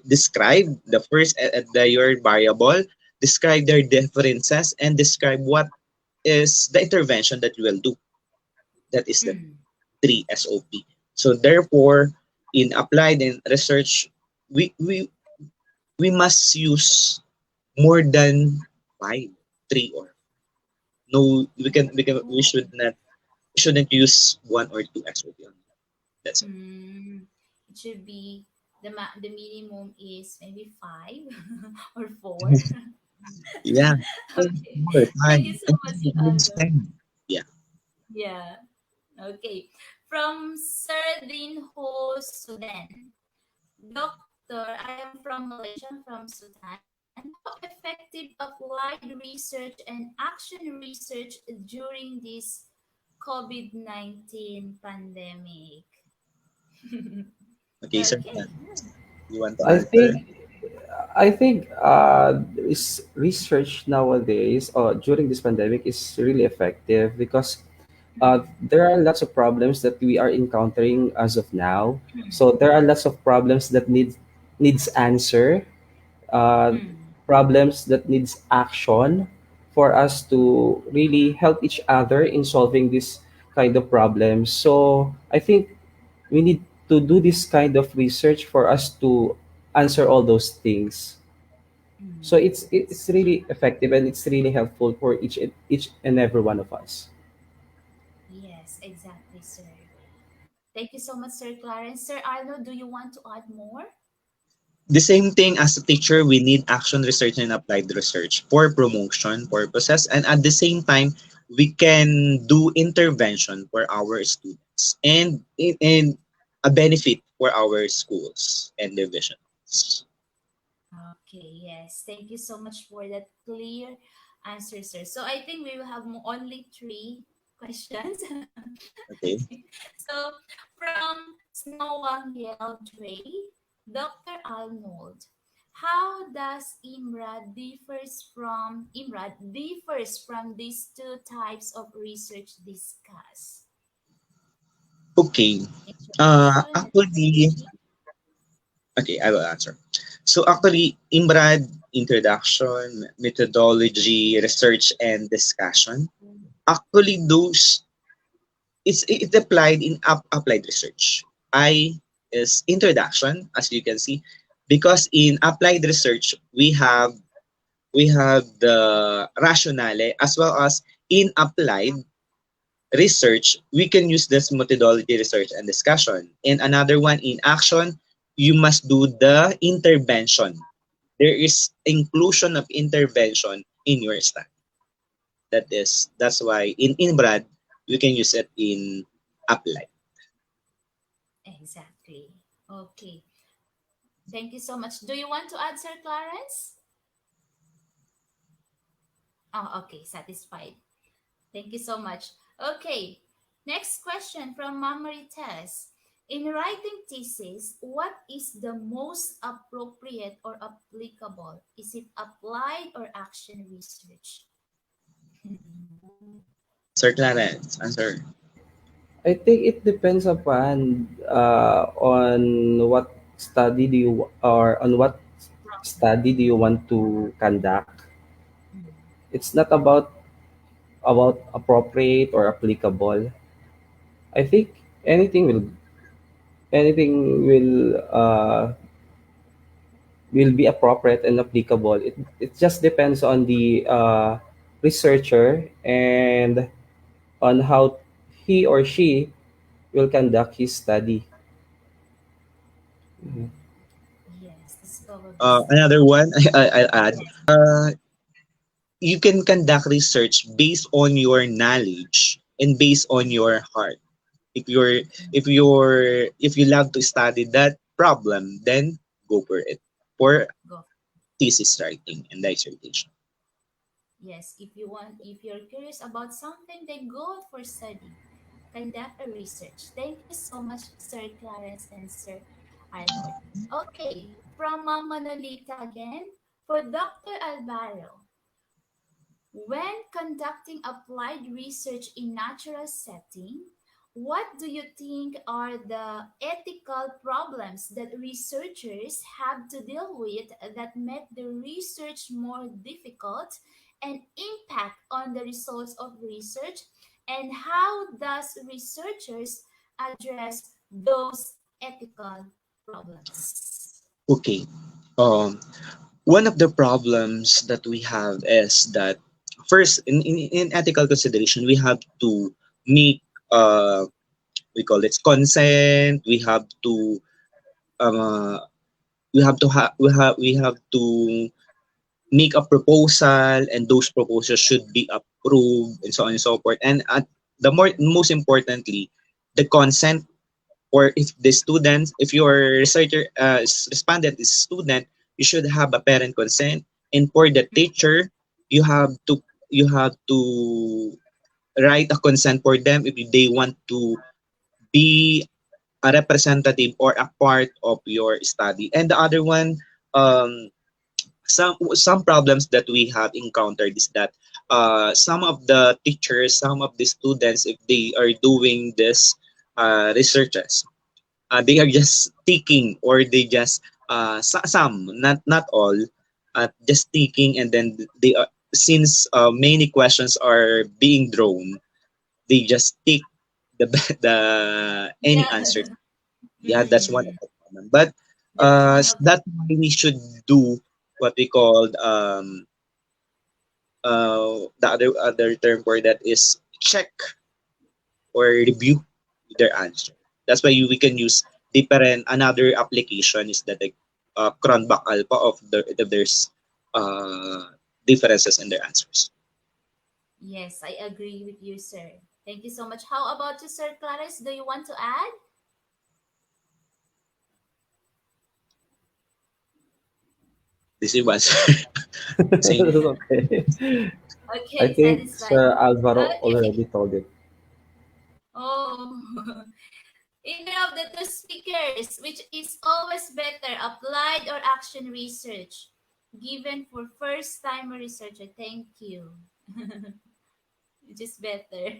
describe the first your variable, describe their differences, and describe what is the intervention that you will do. That is the Mm. 3 SOP. So therefore, in applied and research, we we we must use more than five, three or no. We Oh. shouldn't use one or two SOP only. That's it. Mm, it should be the minimum is maybe five or four. Yeah. Okay. More Thank you time. so And much, you Sir Aldo. understand. Yeah. Yeah. Okay. From Sardinho, Sudan. Doctor, I am from Malaysia, I'm from Sudan. How effective applied research and action research during this COVID-19 pandemic? Okay, sir. Okay. You want to I answer? think research nowadays or during this pandemic is really effective because there are lots of problems that we are encountering as of now. So there are lots of problems that needs answer, uh, Mm, problems that needs action for us to really help each other in solving this kind of problems. So I think we need to do this kind of research for us to answer all those things. So it's that's really effective and it's really helpful for each and every one of us. yes, exactly, sir. Thank you so much, Sir Clarence. Sir Arnold, do you want to add more? The same thing as a teacher, we need action research and applied research for promotion purposes. And at the same time, we can do intervention for our students and a benefit for our schools and divisions. Okay, yes. Thank you so much for that clear answer, sir. So I think we will have only three questions. Okay. Okay. So from Snow Angel Dre, Dr. Arnold, how does IMRAD differs from these two types of research discussed? Okay. Introduction, Actually, methodology. okay, I will answer. So actually, IMRAD, introduction, methodology, research, and discussion. Actually, those it's applied in applied research. I is introduction, as you can see, because in applied research we have the rationale as well as in applied research we can use this methodology research and discussion. And another one in action, you must do the intervention. There is inclusion of intervention in your study. That's why in INBRAD we can use it in applied. Exactly. Okay. Thank you so much. Do you want to add, Sir Clarence? Oh, okay. Satisfied. Thank you so much. Okay. Next question from Memory Test. In writing thesis, what is the most appropriate or applicable? Is it applied or action research? Sir Clarence, answer. I think it depends upon on what study do you or on what study do you want to conduct. Mm, It's not about appropriate or applicable. I think anything will be appropriate and applicable. It just depends on the researcher and on how he or she will conduct his study. Mhm. yes, that's probably so. Another one I'll add. Yes. You can conduct research based on your knowledge and based on your heart. If you're Mm, if you love to study that problem, then go for it for go. thesis writing and dissertation. Yes, if you're curious about something, then go for study. Conduct a research. Thank you so much, Sir Clarence and Sir Arnold. Okay, from Mama Nolita again. For Dr. Alvaro, when conducting applied research in natural setting, what do you think are the ethical problems that researchers have to deal with that make the research more difficult and impact on the results of research? And how does researchers address those ethical problems? Okay. Um, One of the problems that we have is that first in ethical consideration we have to make we call it consent. Um, we have to make a proposal, and those proposals should be approved, and so on and so forth. And the most importantly, the consent, or if the student, if your researcher respondent is student, you should have a parent consent. And for the teacher, you have to write a consent for them if they want to be a representative or a part of your study. And the other one, um, some problems that we have encountered is that some of the teachers, some of the students, if they are doing this researches, they are just taking, or they just some, not all, just taking, and then they are, since many questions are being drawn, they just take the the any Yeah. answer. Yeah, that's one of Mm. the problem. But That's one of that's why we should do what we called the other term for that is check or review their answer. That's why we can use different, another application is that the cronback alpha of if there's uh, differences in their answers. Yes, I agree with you, sir. Thank you so much. How about you, Sir Clarence? Do you want to add? This is what saying. Okay. I Okay, think satisfied. Sir Alvaro Okay. already told it. Oh, either of the two speakers, which is always better, applied or action research, given for first timer researcher. Thank you. Which is better?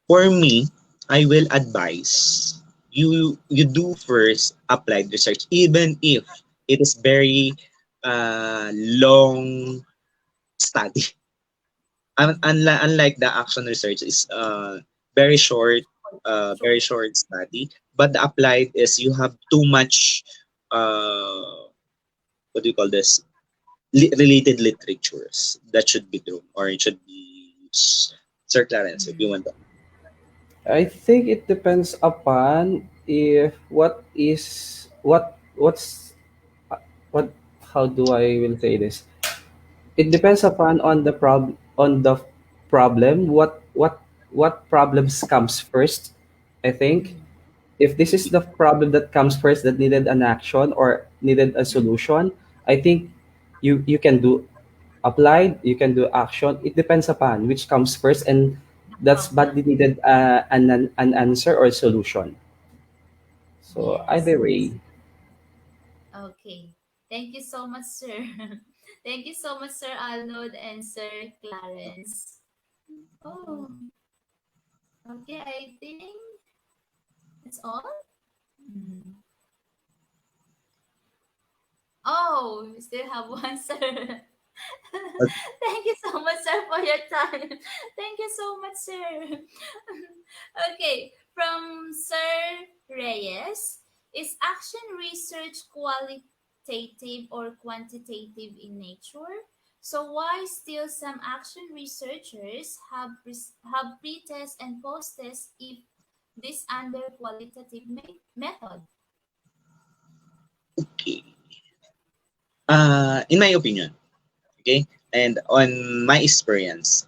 For me, I will advise you do first applied research, even if it is very long study. Unlike the action research is very short, very Short. short study. But the applied is you have too much uh, what do you call this? Related literatures that should be drawn, or it should be used. Sir Clarence, if you want to. I think it depends upon if what's what how do I will say this? It depends upon on the problem. What problems comes first? I think Mm. if this is the problem that comes first that needed an action or needed a Mm. solution, I think you can do applied, you can do action. It depends upon which comes first, and The that's badly problem. needed an answer or solution. So Yes, either yes. way, Okay. Thank you so much, sir. Thank you so much, Sir Arnold and Sir Clarence. Oh, okay. I think that's all. Mm. Oh, we still have one, sir. Thank you so much, sir, for your time. Thank you so much, sir. Okay, from Sir Reyes, is action research qualitative or quantitative in nature? So why still some action researchers have pre-test and post-test if this under qualitative method? Okay. In my opinion, okay, and on my experience,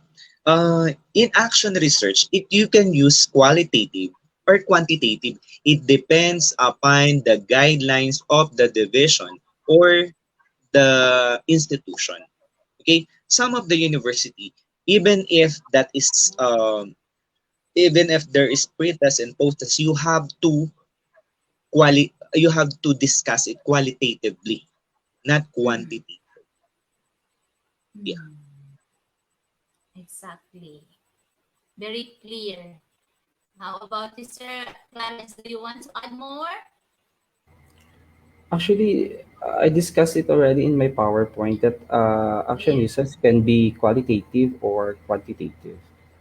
in action research, if you can use qualitative or quantitative, it depends upon the guidelines of the division or the institution. Okay, some of the university, even if that is even if there is pre-test and post-test, you have to discuss it qualitatively, not Mm, quantity. Yeah. mm, exactly. Very clear. How about you, Sir Clarence? Do you want to add more? actually, I discussed it already in my PowerPoint that action Yes. research can be qualitative or quantitative,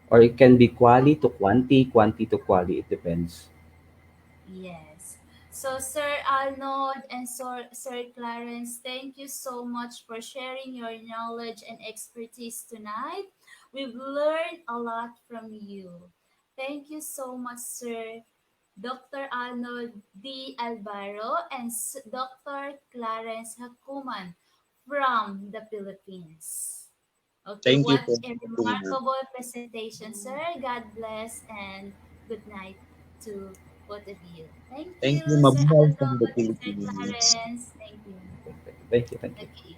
or it can be quali to quanti, quanti to quali. It depends. Yes. So, Sir Arnold and Sir Clarence, thank you so much for sharing your knowledge and expertise tonight. We've learned a lot from you. Thank you so much, Sir Dr. Arnold D. Alvaro and Dr. Clarence Hakuman from the Philippines. Okay, Thank you what for a having me. remarkable presentation, sir. God bless and good night to both of you. Thank Thank you. you, Sir Mabuhay Aldo from the and Sir Philippines. Clarence. Thank you. Thank you, thank you. Okay,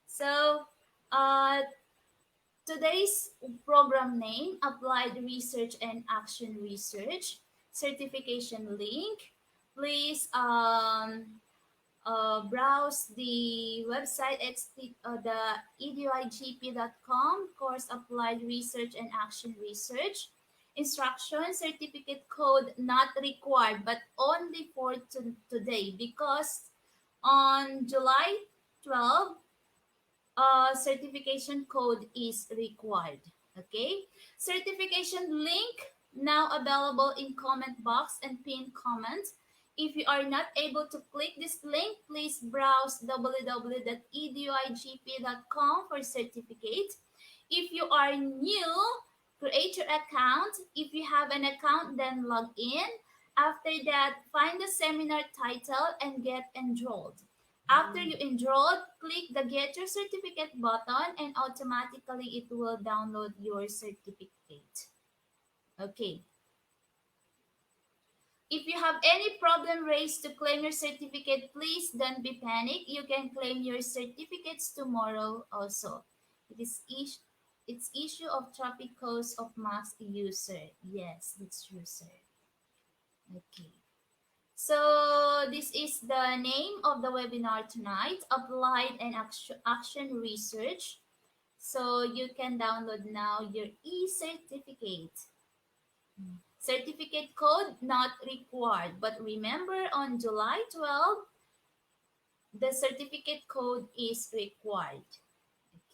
so uh, today's program name Applied Research and Action Research Certification Link. Please browse the website. It's the eduigp.com course Applied Research and Action Research. Instruction certificate code not required but only for today because on July 12 certification code is required. Okay, certification link now available in comment box and pinned comment. If you are not able to click this link, please browse www.eduigp.com for certificate. If you are new, create your account. If you have an account, then log in. After that, find the seminar title and get enrolled. After you enroll, click the Get Your Certificate button and automatically it will download your certificate. Okay. If you have any problem raised to claim your certificate, please don't be panic. You can claim your certificates tomorrow also. It is it's issue of traffic cost of max user. Yes, that's true, sir. Okay. So this is the name of the webinar tonight, Applied and Action Research. So you can download now your e-certificate. Certificate code not required, but remember on July 12, the certificate code is required.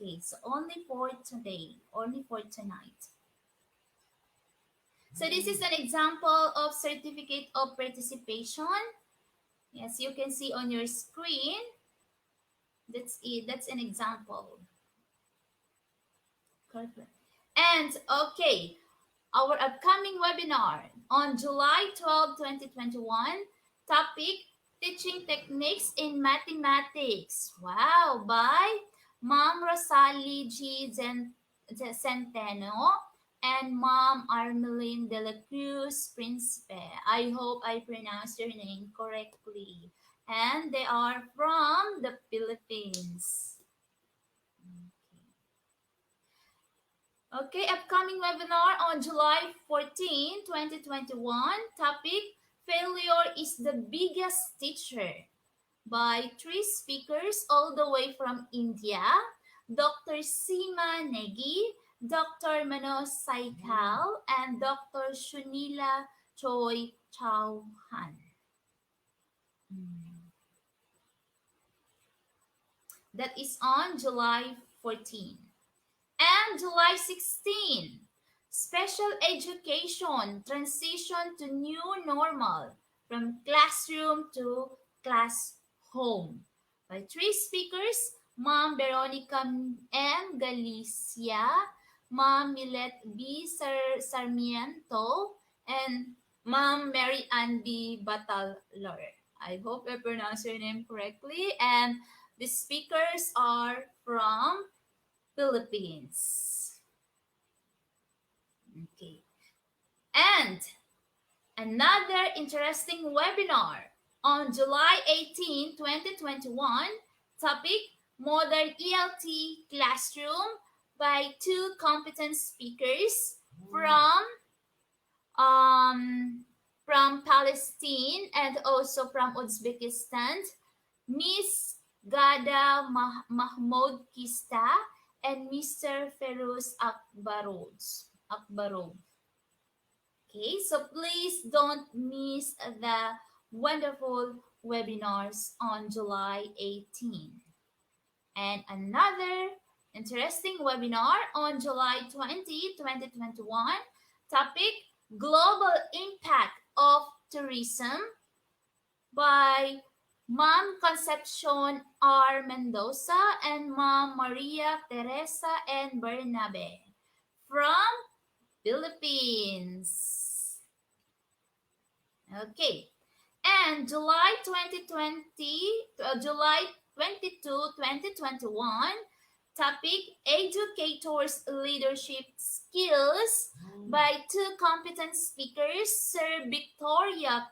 Okay, so only for today, only for tonight. So this is an example of certificate of participation. Yes, you can see on your screen. That's it. That's an example. Correct. And okay, our upcoming webinar on July 12, 2021, topic Teaching Techniques in Mathematics. Wow, by Ma'am Rosalie Centeno and Ma'am Armeline de la Cruz Principe. I hope I pronounced your name correctly. And they are from the Philippines. Okay, upcoming webinar on July 14, 2021. Topic Failure is the Biggest Teacher by three speakers all the way from India Dr. Seema Negi, Dr. Manos Saikal, and Dr. Shunila Choi Chauhan. That is on July 14. And July 16, Special Education Transition to New Normal from Classroom to Class Home by three speakers, Ma'am Veronica M. Galicia, Ma'am Millet B. Sarmiento, and Ma'am Mary Ann B. Batalar. I hope I pronounced your name correctly. And the speakers are from Philippines. Okay. And another interesting webinar on July 18, 2021, topic Modern ELT Classroom by two competent speakers from um, Palestine and also from Uzbekistan, Miss Gada Mahmoud Kista and Mr. Feroz Akbarov. Okay, so please don't miss the wonderful webinars on July 18. And another interesting webinar on July 20, 2021. Topic Global Impact of Tourism by Ma'am Concepcion R. Mendoza and Ma'am Maria Teresa and Bernabe from Philippines. Okay. And July 2020, July 2021. Topic: Educators' Leadership Skills by two competent speakers, Sir Victorio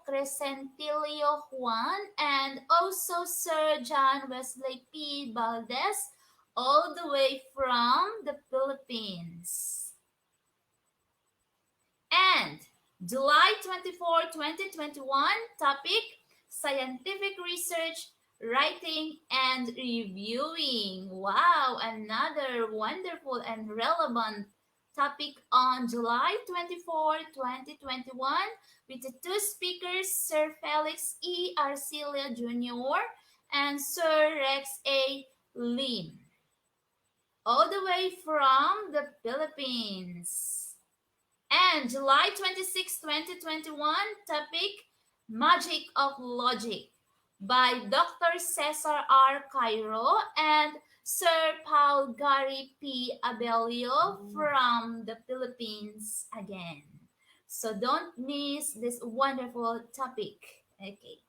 Crescentillo Juan and also Sir John Wesley P. Valdez, all the way from the Philippines. And July 24, 2021, topic: Scientific Research, Writing, and Reviewing. Wow, another wonderful and relevant topic on July 24, 2021, with the two speakers, Sir Felix E. Arcilla Jr. and Sir Rex A. Lim, all the way from the Philippines. And July 26, 2021, topic: Magic of Logic by Dr. Cesar R. Cairo and Sir Paul Gary P. Abelio from the Philippines again. So don't miss this wonderful topic. Okay.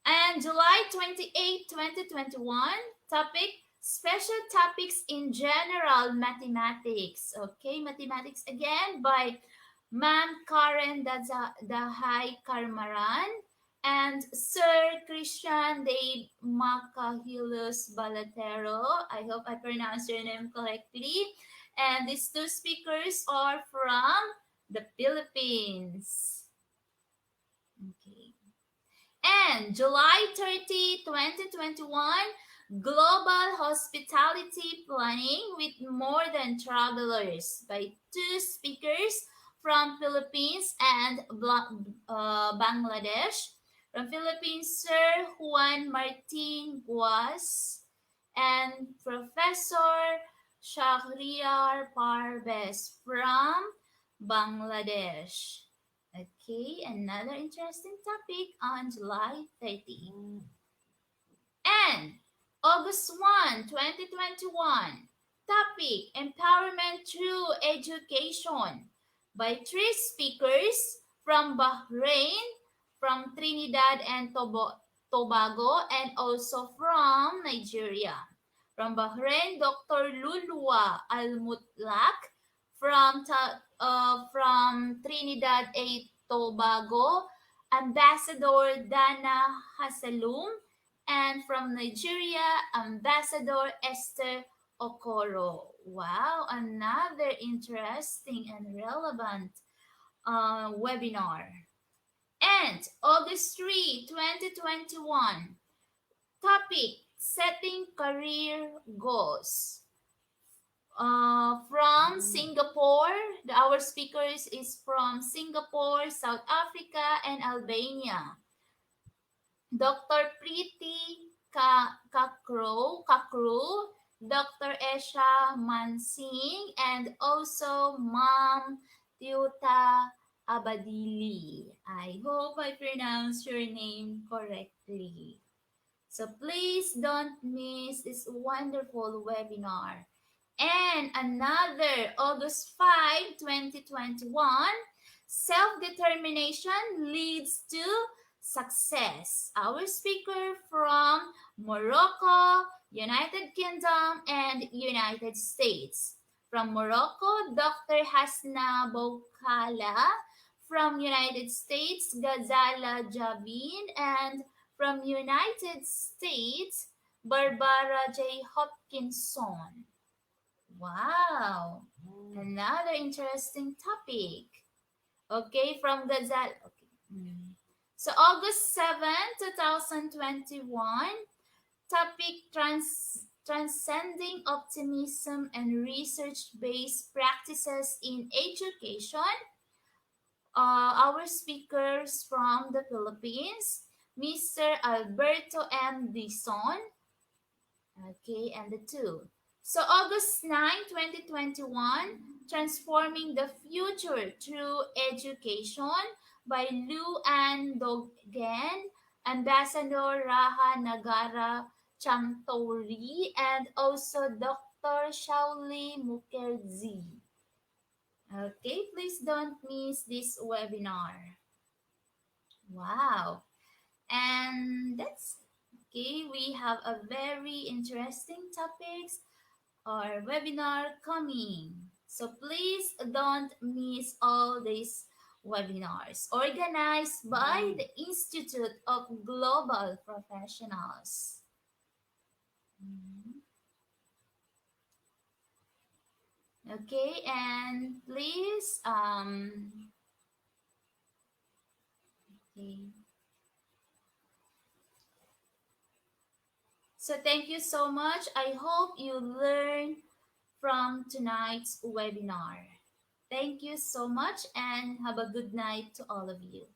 And July 28, 2021, topic: Special Topics in General Mathematics. Okay, mathematics again by Ma'am Karen Dahay Karmaran and Sir Christian Dave Macahilus Balatero. I hope I pronounced your name correctly. And these two speakers are from the Philippines. Okay. And July 30, 2021, Global Hospitality Planning with Modern Travelers by two speakers from Philippines and Bangladesh. From Philippines, Sir Juan Martin Guas and Professor Shahriar Parvez from Bangladesh. Okay, another interesting topic on July 30. And August 1, 2021, topic: Empowerment Through Education by three speakers from Bahrain, from Trinidad and Tobago, and also from Nigeria. From Bahrain, Dr. Lulua Al-Mutlaq, from Trinidad and Tobago, Ambassador Dana Hasalum, and from Nigeria, Ambassador Esther Okoro. Wow, another interesting and relevant webinar. And August 3, 2021, topic: Setting Career Goals. From Singapore, our speakers is from Singapore, South Africa, and Albania. Dr. Preeti Kakru, Dr. Esha Mansing, and also Mom Tiuta Abadili. I hope I pronounced your name correctly. So please don't miss this wonderful webinar. And another August 5, 2021, self-determination leads to success. Our speaker from Morocco, United Kingdom, and United States. From Morocco, Dr. Hasna Bokala. From United States, Gazala Javin. And from United States, Barbara J. Hopkinson. Wow, another interesting topic. Okay, from Gazal. Okay. So August 7, 2021, topic: Transcending Optimism and Research-Based Practices in Education. Our speakers from the Philippines, Mr. Alberto M. Dison. Okay, and the two. So August 9, 2021, Transforming the Future Through Education by Lu An Dogen, Ambassador Raha Nagara Chamtori, and also Dr. Shauli Mukherjee. Okay, please don't miss this webinar. Wow. And that's okay. We have a very interesting topics or webinar coming. So please don't miss all these webinars organized by the Institute of Global Professionals. Mhm. Okay, and please okay. So thank you so much. I hope you learn from tonight's webinar. Thank you so much and have a good night to all of you.